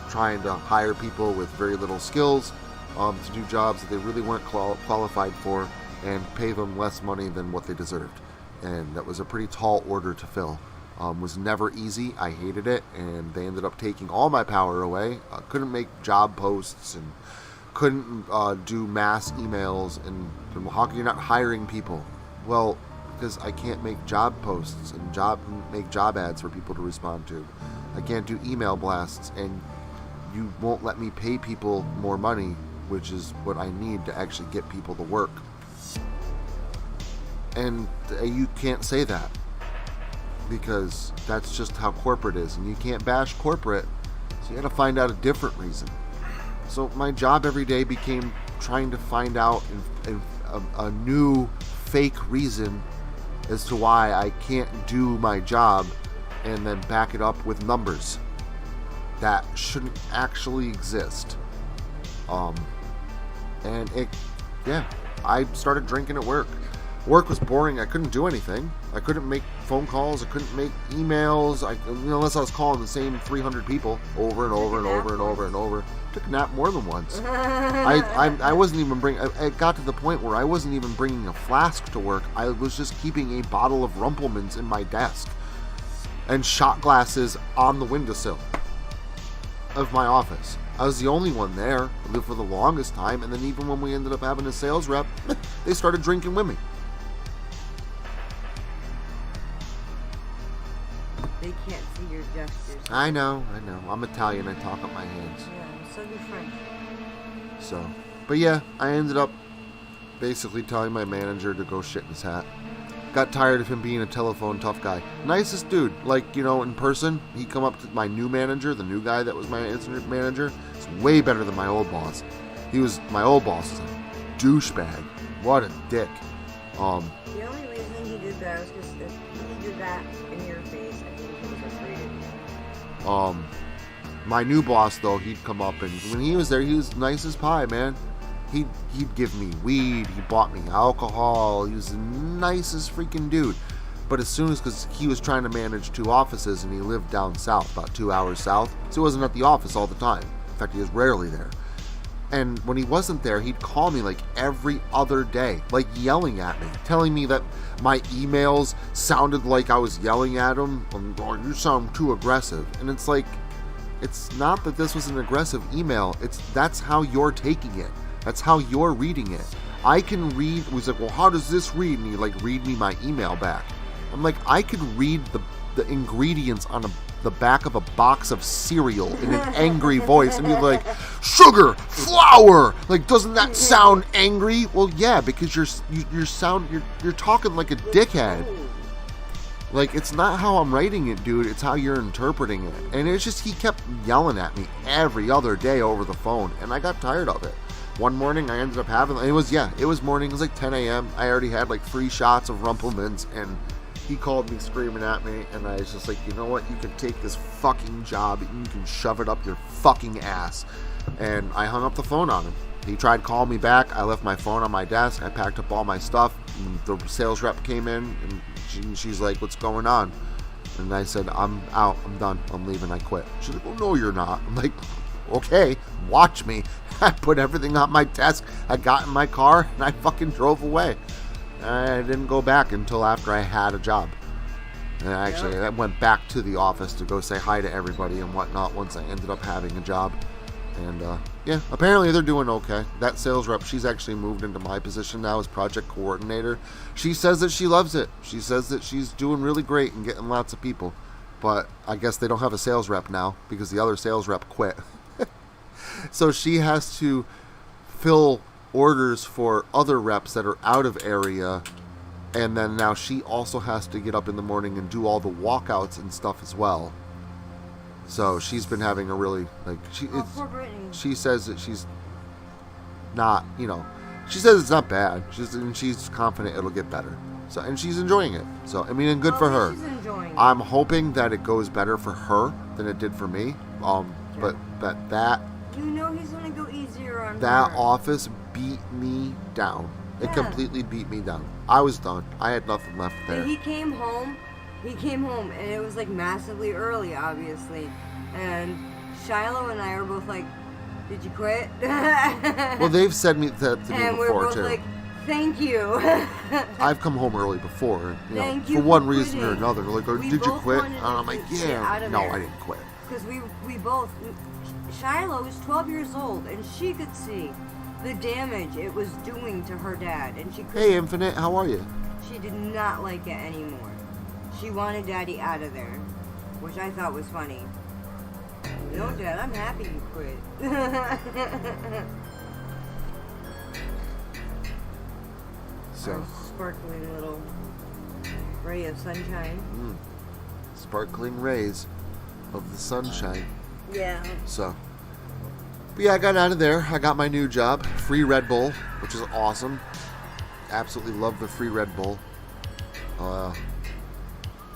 trying to hire people with very little skills to do jobs that they really weren't qualified for and pay them less money than what they deserved. And that was a pretty tall order to fill. Was never easy. I hated it, and they ended up taking all my power away. Couldn't make job posts and couldn't do mass emails. And how can you not hiring people? Well, because I can't make job posts and make job ads for people to respond to. I can't do email blasts, and you won't let me pay people more money, which is what I need to actually get people to work. And you can't say that, because that's just how corporate is, and you can't bash corporate, so you got to find out a different reason. So my job every day became trying to find out a new fake reason as to why I can't do my job, and then back it up with numbers that shouldn't actually exist. And I started drinking at work. Work was boring. I couldn't do anything. I couldn't make phone calls. I couldn't make emails. Unless I was calling the same 300 people over and over and over and over and over. Took a nap more than once. I wasn't even bringing. It got to the point where I wasn't even bringing a flask to work. I was just keeping a bottle of Rumpelmans in my desk and shot glasses on the windowsill of my office. I was the only one there for the longest time, and then even when we ended up having a sales rep, they started drinking with me. They can't see your gestures. I know. I'm Italian. I talk with my hands. Yeah, so do French. So, but yeah, I ended up basically telling my manager to go shit in his hat. Got tired of him being a telephone tough guy. Nicest dude. Like, in person, he'd come up to my new manager, the new guy that was my incident manager. It's way better than my old boss. My old boss is a douchebag. What a dick. The only reason he did that was because if he did that in your face, I think he was afraid of you. My new boss, though, he'd come up, and when he was there, he was nice as pie, man. He'd give me weed, he bought me alcohol, he was the nicest freaking dude. But as soon as, because he was trying to manage 2 offices, and he lived down south, about 2 hours south, so he wasn't at the office all the time. In fact, he was rarely there. And when he wasn't there, he'd call me like every other day, like yelling at me, telling me that my emails sounded like I was yelling at him. Oh, you sound too aggressive. And it's like, it's not that this was an aggressive email. That's how you're taking it. That's how you're reading it. I can read. He was like, well, how does this read? And he read me my email back. I'm like, I could read the ingredients on the back of a box of cereal in an angry voice and be like, sugar, flour. Doesn't that sound angry? Well, yeah, because you're talking like a dickhead. It's not how I'm writing it, dude. It's how you're interpreting it. And it's just, he kept yelling at me every other day over the phone, and I got tired of it. One morning, I ended up having, it was morning, it was 10 a.m. I already had 3 shots of Rumpelmans, and he called me screaming at me, and I was just like, you know what, you can take this fucking job, and you can shove it up your fucking ass. And I hung up the phone on him. He tried calling me back. I left my phone on my desk. I packed up all my stuff, and the sales rep came in, and she's like, what's going on? And I said, I'm out, I'm done, I'm leaving, I quit. She's like, well, no, you're not. I'm like, okay, watch me. I put everything on my desk, I got in my car, and I fucking drove away. I didn't go back until after I had a job. And I went back to the office to go say hi to everybody and whatnot once I ended up having a job. And apparently they're doing okay. That sales rep, she's actually moved into my position now as project coordinator. She says that she loves it. She says that she's doing really great and getting lots of people. But I guess they don't have a sales rep now because the other sales rep quit. So she has to fill orders for other reps that are out of area, and then now she also has to get up in the morning and do all the walkouts and stuff as well. So she's been having a really she says that she's not, she says it's not bad. She's confident it'll get better. So, and she's enjoying it. So good for her. She's enjoying it. I'm hoping that it goes better for her than it did for me. but that You know he's gonna go easier on that her. office beat me down. It Yeah. completely beat me down. I was done. I had nothing left there. And he came home, and it was like massively early, obviously. And Shiloh and I were both like, "Did you quit?" Well, they've said that to me and we're before both too. like, "Thank you." I've come home early before, Thank for you one for reason or quitting. another. They're like, oh, We did you both quit? wanted And I'm like, to get out yeah. of No, there. I didn't quit. Because we both, Shiloh was 12 years old, and she could see the damage it was doing to her dad, and she couldn't. Hey, Infinite, how are you? She did not like it anymore. She wanted Daddy out of there, which I thought was funny. No, Dad, I'm happy you quit. So, Our sparkling little ray of sunshine. sparkling rays of the sunshine. Yeah. So, but yeah, I got out of there. I got my new job, free Red Bull, which is awesome. Absolutely love the free Red Bull.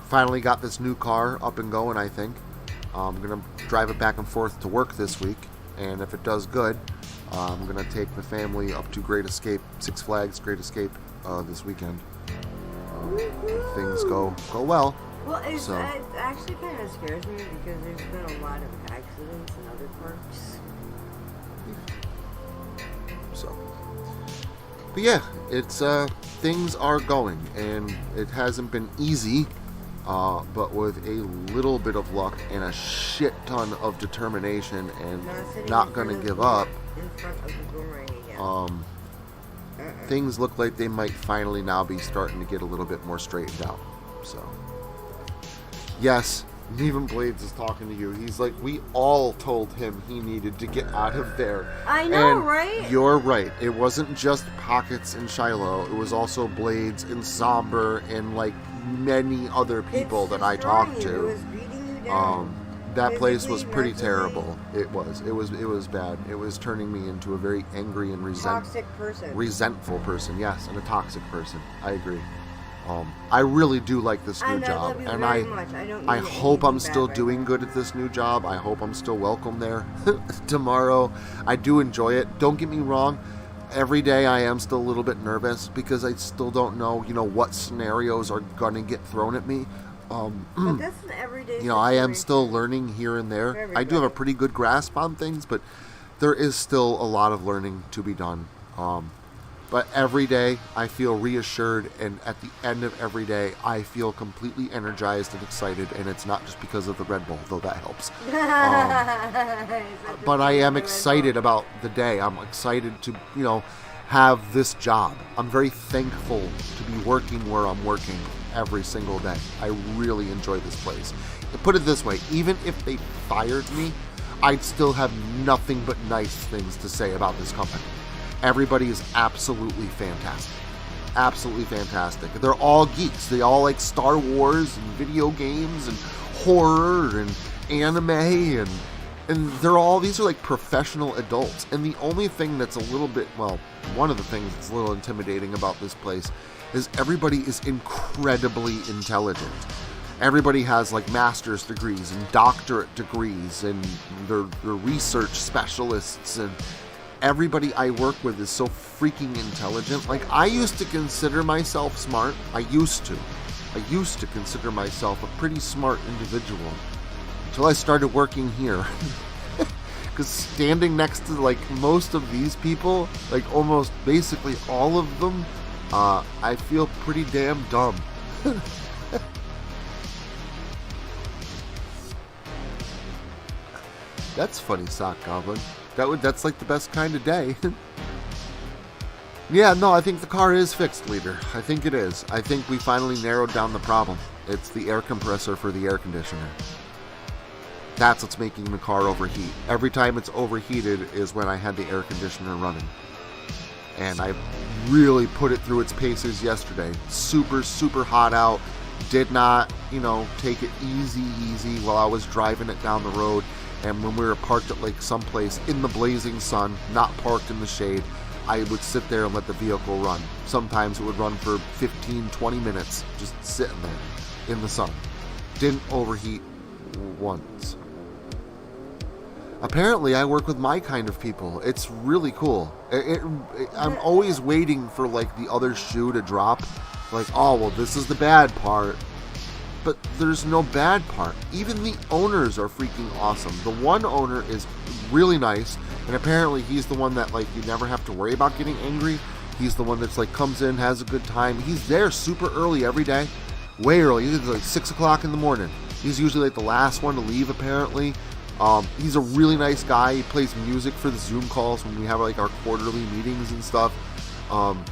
Finally got this new car up and going, I think. I'm going to drive it back and forth to work this week. And if it does good, I'm going to take the family up to Great Escape, Six Flags Great Escape this weekend. If things go well. Well, it So. actually kind of scares me because there's been a lot of accidents in other parks. So, but yeah, it's things are going, and it hasn't been easy, but with a little bit of luck and a shit ton of determination and not gonna give up, In front of the boomerang again. things look like they might finally now be starting to get a little bit more straightened out. So, yes, even Blades is talking to you. He's like, we all told him he needed to get out of there. I know, And right? You're right. It wasn't just Pockets and Shiloh. It was also Blades and Somber and like many other people It's that I destroying talked you. It to. was beating you down. That place was Physically, pretty mentally. terrible. It was bad. It was turning me into a very angry and Toxic person. resentful person. Yes, and a toxic person. I agree. I really do like this new And I job, love you and very much. I don't I mean hope I'm anything still bad by doing that. good at this new job. I hope I'm still welcome there tomorrow. I do enjoy it. Don't get me wrong. Every day I am still a little bit nervous because I still don't know, what scenarios are gonna get thrown at me. But that's an everyday I am situation. still learning here and there. For I do have a everybody. pretty good grasp on things, but there is still a lot of learning to be done. But every day I feel reassured, and at the end of every day I feel completely energized and excited, and it's not just because of the Red Bull, though that helps. But I am excited about the day. I'm excited to, have this job. I'm very thankful to be working where I'm working every single day. I really enjoy this place. To put it this way, even if they fired me, I'd still have nothing but nice things to say about this company. Everybody is absolutely fantastic. Absolutely fantastic. They're all geeks. They all like Star Wars and video games and horror and anime and these are like professional adults. And the only thing that's a little bit, one of the things that's a little intimidating about this place is everybody is incredibly intelligent. Everybody has like master's degrees and doctorate degrees, and they're research specialists, and everybody I work with is so freaking intelligent. Like, I used to consider myself smart. I used to consider myself a pretty smart individual until I started working here. Because standing next to like most of these people, like almost basically all of them, I feel pretty damn dumb. That's funny, Sock Goblin. That's like the best kind of day. Yeah, no, I think the car is fixed, Leader. I think it is. I think we finally narrowed down the problem. It's the air compressor for the air conditioner. That's what's making the car overheat. Every time it's overheated is when I had the air conditioner running. And I really put it through its paces yesterday. Super, super hot out. Did not, take it easy while I was driving it down the road. And when we were parked at like someplace in the blazing sun, not parked in the shade, I would sit there and let the vehicle run. Sometimes it would run for 15, 20 minutes, just sitting there in the sun. Didn't overheat once. apparently I work with my kind of people. It's really cool. I'm always waiting for like the other shoe to drop. Like, oh, well, this is the bad part. But there's no bad part. Even the owners are freaking awesome. The one owner is really nice, and apparently he's the one that like you never have to worry about getting angry. He's the one that's like comes in, has a good time. He's there super early every day. Way early. It's like 6 o'clock in the morning. He's usually like the last one to leave, apparently. He's a really nice guy. He plays music for the Zoom calls when we have like our quarterly meetings and stuff. And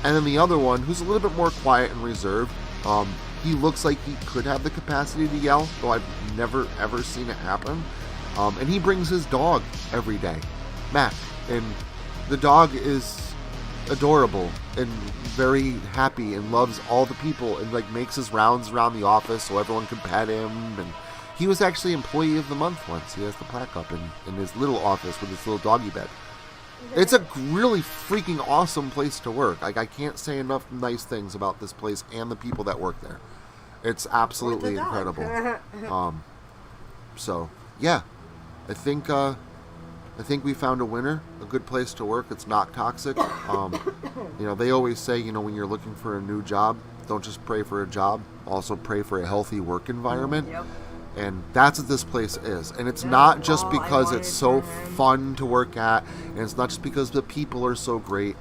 then the other one, who's a little bit more quiet and reserved, he looks like he could have the capacity to yell, though I've never ever seen it happen. And he brings his dog every day, Mac, and the dog is adorable and very happy and loves all the people and like makes his rounds around the office so everyone can pet him. And he was actually Employee of the Month once. He has the plaque up in his little office with his little doggy bed. It's a really freaking awesome place to work. Like, I can't say enough nice things about this place and the people that work there. It's absolutely incredible. So yeah, I think we found a winner. A good place to work. It's not toxic. They always say, when you're looking for a new job, don't just pray for a job. Also pray for a healthy work environment. Yep. And that's what this place is. And it's not just because it's so fun to work at, and it's not just because the people are so great.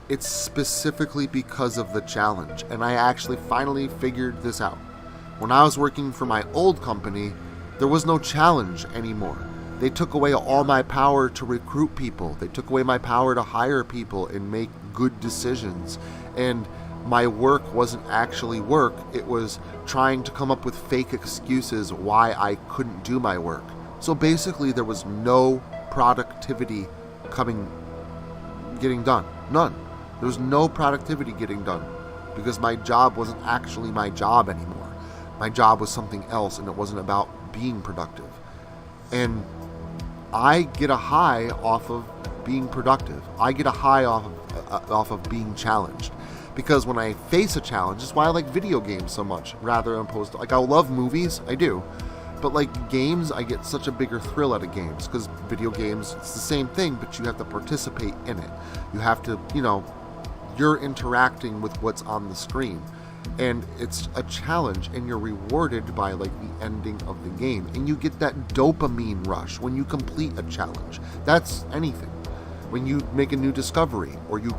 It's specifically because of the challenge. And I actually finally figured this out. When I was working for my old company, there was no challenge anymore. They took away all my power to recruit people. They took away my power to hire people and make good decisions. And my work wasn't actually work. It was trying to come up with fake excuses why I couldn't do my work. So basically there was no productivity getting done. None. There was no productivity getting done because my job wasn't actually my job anymore. My job was something else, and it wasn't about being productive. And I get a high off of being productive. I get a high off of being challenged. Because when I face a challenge, that's why I like video games so much, rather than opposed to, like, I love movies, I do. But like games, I get such a bigger thrill out of games, because video games, it's the same thing, but you have to participate in it. You have to, you're interacting with what's on the screen. And it's a challenge, and you're rewarded by like the ending of the game. And you get that dopamine rush when you complete a challenge. That's anything. When you make a new discovery, or you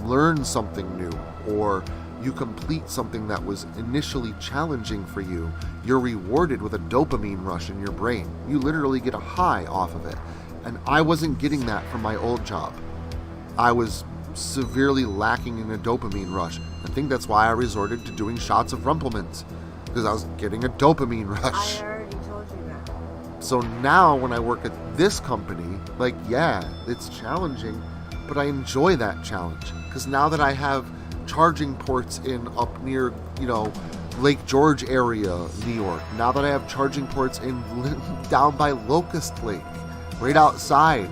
learn something new, or you complete something that was initially challenging for you, you're rewarded with a dopamine rush in your brain. You literally get a high off of it. And I wasn't getting that from my old job. I was severely lacking in a dopamine rush. I think that's why I resorted to doing shots of Rumplemans, because I was getting a dopamine rush. I already told you that. So now when I work at this company, like, yeah, it's challenging, but I enjoy that challenge, because now that I have charging ports in up near, Lake George area, New York, now that I have charging ports in down by Locust Lake, right outside,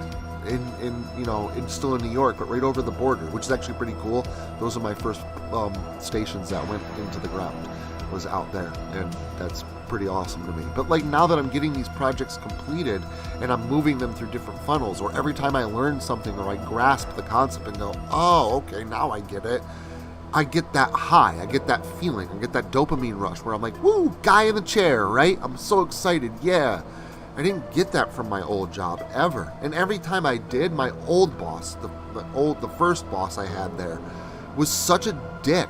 in still in New York, but right over the border, which is actually pretty cool. Those are my first stations that went into the ground, was out there, and that's pretty awesome to me. But like, now that I'm getting these projects completed and I'm moving them through different funnels, or every time I learn something or I grasp the concept and go, oh, okay, now I get it, I get that high, I get that feeling, I get that dopamine rush where I'm like, woo, guy in the chair, right? I'm so excited, yeah. I didn't get that from my old job ever. And every time I did, my old boss, the first boss I had there, was such a dick.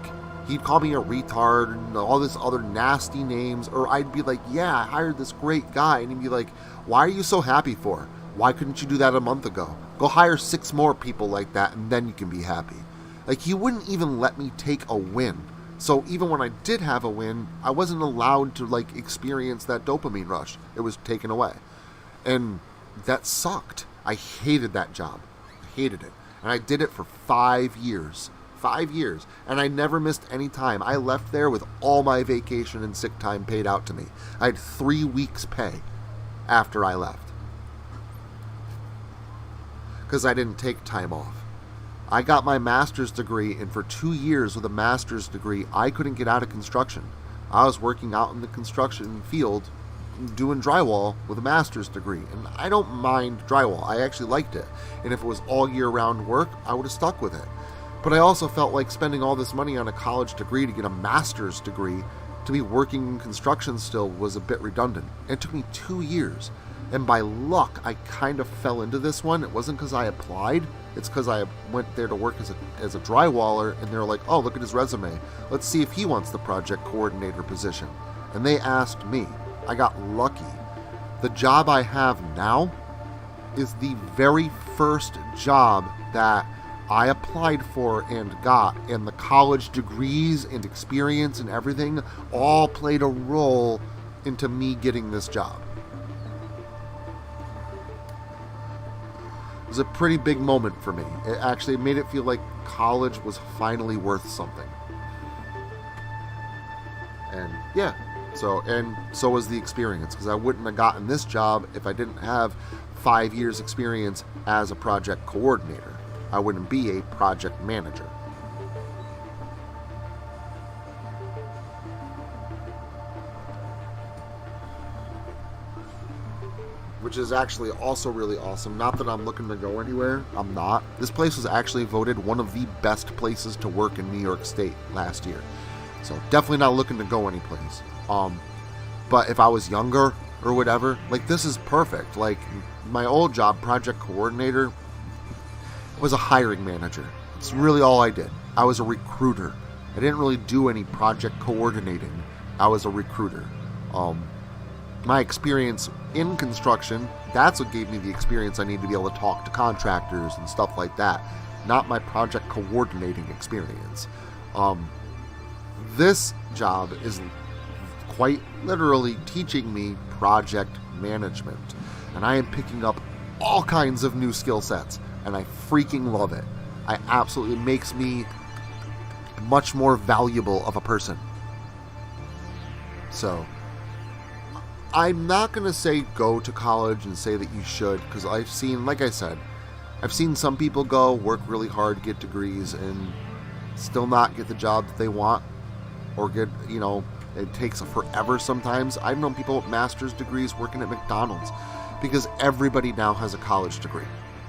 He'd call me a retard and all this other nasty names, or I'd be like, yeah, I hired this great guy, and he'd be like, why are you so happy for? Why couldn't you do that a month ago? Go hire 6 more people like that, and then you can be happy. Like, he wouldn't even let me take a win. So even when I did have a win, I wasn't allowed to like experience that dopamine rush. It was taken away. And that sucked. I hated that job. I hated it. And I did it for 5 years. 5 years. And I never missed any time. I left there with all my vacation and sick time paid out to me. I had 3 weeks pay after I left. Because I didn't take time off. I got my master's degree, and for 2 years with a master's degree, I couldn't get out of construction. I was working out in the construction field doing drywall with a master's degree. And I don't mind drywall. I actually liked it. And if it was all year round work, I would have stuck with it. But I also felt like spending all this money on a college degree to get a master's degree to be working in construction still was a bit redundant. It took me 2 years. And by luck, I kind of fell into this one. It wasn't because I applied. It's because I went there to work as a drywaller, and they were like, oh, look at his resume. Let's see if he wants the project coordinator position. And they asked me. I got lucky. The job I have now is the very first job that I applied for and got, and the college degrees and experience and everything all played a role into me getting this job. It was a pretty big moment for me. It actually made it feel like college was finally worth something. And yeah, so was the experience, because I wouldn't have gotten this job if I didn't have 5 years experience as a project coordinator. I wouldn't be a project manager. Which is actually also really awesome. Not that I'm looking to go anywhere. I'm not. This place was actually voted one of the best places to work in New York State last year. So definitely not looking to go anyplace. But if I was younger or whatever, like, this is perfect. Like, my old job, project coordinator, was a hiring manager. It's really all I did. I was a recruiter. I didn't really do any project coordinating. I was a recruiter. My experience in construction, that's what gave me the experience I need to be able to talk to contractors and stuff like that, not my project coordinating experience. This job is quite literally teaching me project management, and I am picking up all kinds of new skill sets, and I freaking love it. It absolutely makes me much more valuable of a person. So I'm not going to say go to college and say that you should, because I've seen, like I said, I've seen some people go, work really hard, get degrees, and still not get the job that they want, or get, it takes forever sometimes. I've known people with master's degrees working at McDonald's, because everybody now has a college degree.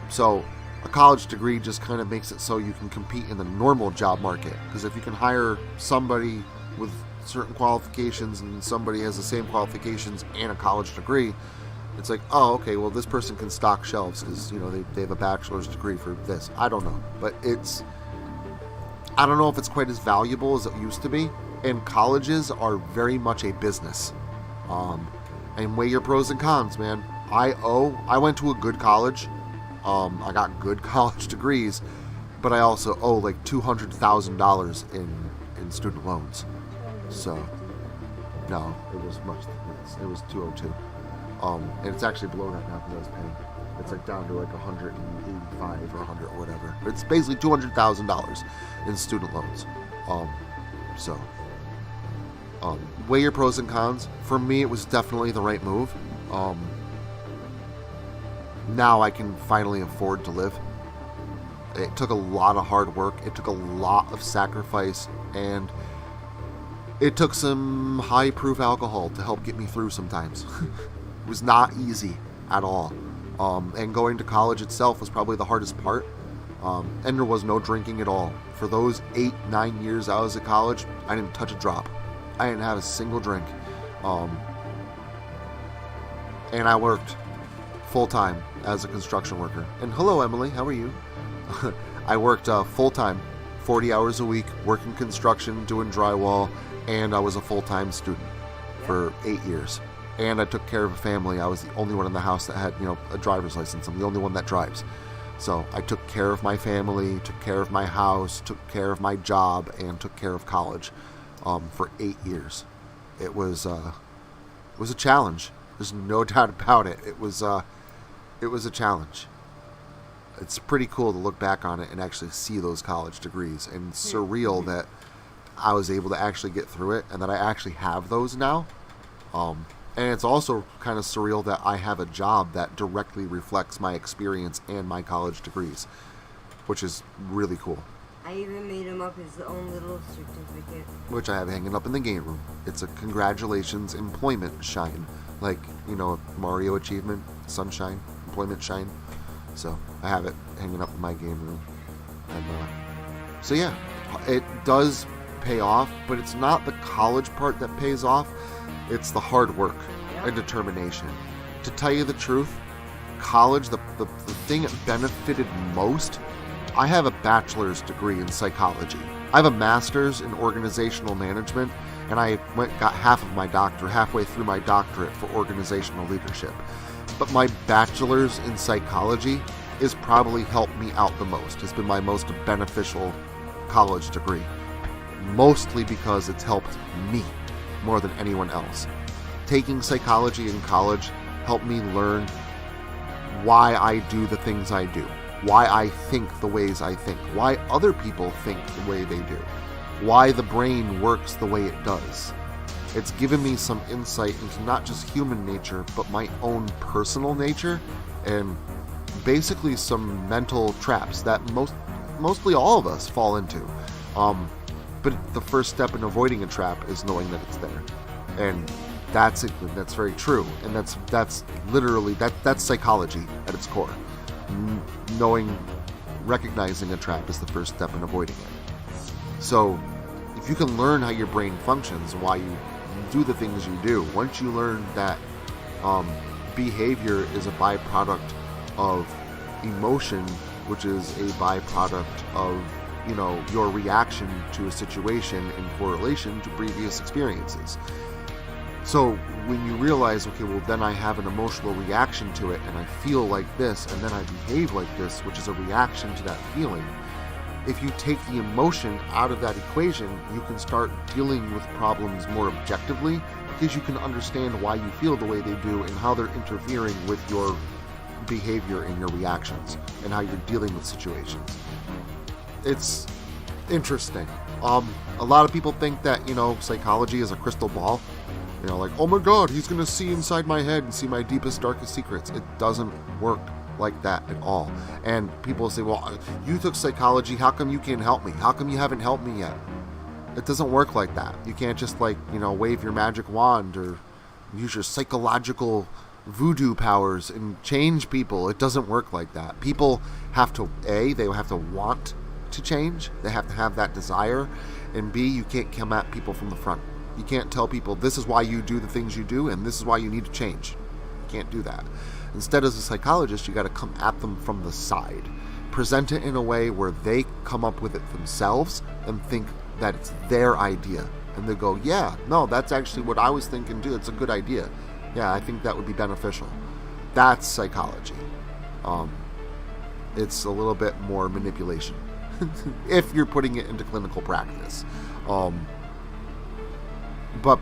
So a college degree just kind of makes it so you can compete in the normal job market, because if you can hire somebody with certain qualifications and somebody has the same qualifications and a college degree, it's like, oh, okay, well, this person can stock shelves because they have a bachelor's degree for this. I don't know, but I don't know if it's quite as valuable as it used to be. And colleges are very much a business, and weigh your pros and cons, man. I went to a good college. I got good college degrees, but I also owe like $200,000 in student loans. So, no, it was much less. It was 202. And it's actually blown up now because I was paying. It's like down to like 185 or 100 or whatever. It's basically $200,000 in student loans. Weigh your pros and cons. For me, it was definitely the right move. Now I can finally afford to live. It took a lot of hard work. It took a lot of sacrifice, and it took some high-proof alcohol to help get me through sometimes. It was not easy at all. And going to college itself was probably the hardest part. And there was no drinking at all. For those 8-9 years I was at college, I didn't touch a drop. I didn't have a single drink. And I worked full-time as a construction worker. And hello, Emily, how are you? I worked full-time, 40 hours a week, working construction, doing drywall, and I was a full-time student for 8 years. And I took care of a family. I was the only one in the house that had, a driver's license. I'm the only one that drives. So I took care of my family, took care of my house, took care of my job, and took care of college for 8 years. It was a challenge. There's no doubt about it. It was a challenge. It's pretty cool to look back on it and actually see those college degrees, and surreal that I was able to actually get through it and that I actually have those now. And it's also kind of surreal that I have a job that directly reflects my experience and my college degrees, which is really cool. I even made him up his own little certificate. which I have hanging up in the game room. It's a congratulations employment shine. Like, Mario achievement, sunshine, employment shine. So I have it hanging up in my game room. And so yeah, it does pay off, but it's not the college part that pays off. It's the hard work and determination. To tell you the truth, college, the thing that benefited most, I have a bachelor's degree in psychology. I have a master's in organizational management, and I got halfway through my doctorate for organizational leadership. But my bachelor's in psychology has probably helped me out the most. It's been my most beneficial college degree. Mostly because it's helped me more than anyone else. Taking psychology in college helped me learn why I do the things I do, why I think the ways I think, why other people think the way they do, why the brain works the way it does. It's given me some insight into not just human nature, but my own personal nature, and basically some mental traps that mostly all of us fall into. But the first step in avoiding a trap is knowing that it's there. And that's it. That's very true. And that's literally, that's psychology at its core. Recognizing a trap is the first step in avoiding it. So if you can learn how your brain functions, why you do the things you do, once you learn that behavior is a byproduct of emotion, which is a byproduct of your reaction to a situation in correlation to previous experiences. So when you realize, okay, well then I have an emotional reaction to it and I feel like this and then I behave like this, which is a reaction to that feeling. If you take the emotion out of that equation, you can start dealing with problems more objectively, because you can understand why you feel the way they do and how they're interfering with your behavior and your reactions and how you're dealing with situations. It's interesting. A lot of people think that, psychology is a crystal ball. Like, oh my god, he's going to see inside my head and see my deepest, darkest secrets. It doesn't work like that at all. And people say, well, you took psychology, how come you can't help me? How come you haven't helped me yet? It doesn't work like that. You can't just wave your magic wand or use your psychological voodoo powers and change people. It doesn't work like that. People have to, they have to want to change. They have to have that desire. And B, you can't come at people from the front. You can't tell people this is why you do the things you do and this is why you need to change. You can't do that. Instead, as a psychologist, you got to come at them from the side. Present it in a way where they come up with it themselves and think that it's their idea. And they go, yeah, no, that's actually what I was thinking too. It's a good idea. Yeah, I think that would be beneficial. That's psychology. It's a little bit more manipulation if you're putting it into clinical practice. But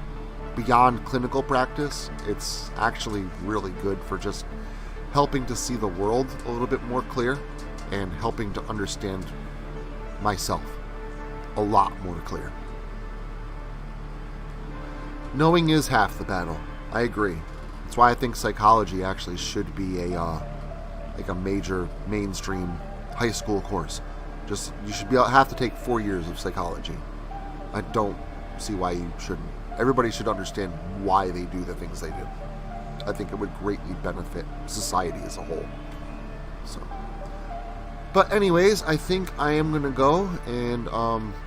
beyond clinical practice, it's actually really good for just helping to see the world a little bit more clear and helping to understand myself a lot more clear. Knowing is half the battle. I agree. That's why I think psychology actually should be a major mainstream high school course. You should have to take 4 years of psychology. I don't see why you shouldn't. Everybody should understand why they do the things they do. I think it would greatly benefit society as a whole. But anyways, I think I am going to go and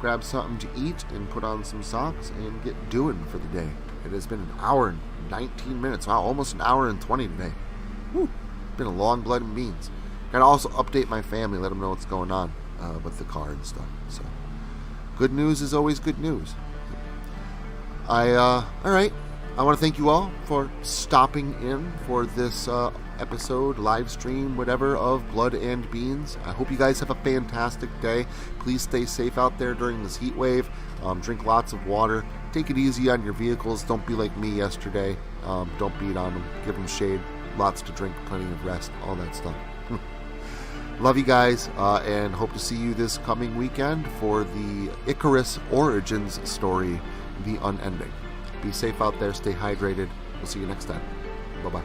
grab something to eat and put on some socks and get doing for the day. It has been an hour and 19 minutes. Wow, almost an hour and 20 today. Whew. It's been a long blood and beans. Got to also update my family, let them know what's going on with the car and stuff. So, good news is always good news. All right. I want to thank you all for stopping in for this episode, live stream, whatever, of Blood and Beans. I hope you guys have a fantastic day. Please stay safe out there during this heat wave. Drink lots of water. Take it easy on your vehicles. Don't be like me yesterday. Don't beat on them. Give them shade. Lots to drink. Plenty of rest. All that stuff. Love you guys, and hope to see you this coming weekend for the Icarus Origins story, The Unending. Be safe out there. Stay hydrated. We'll see you next time. Bye-bye.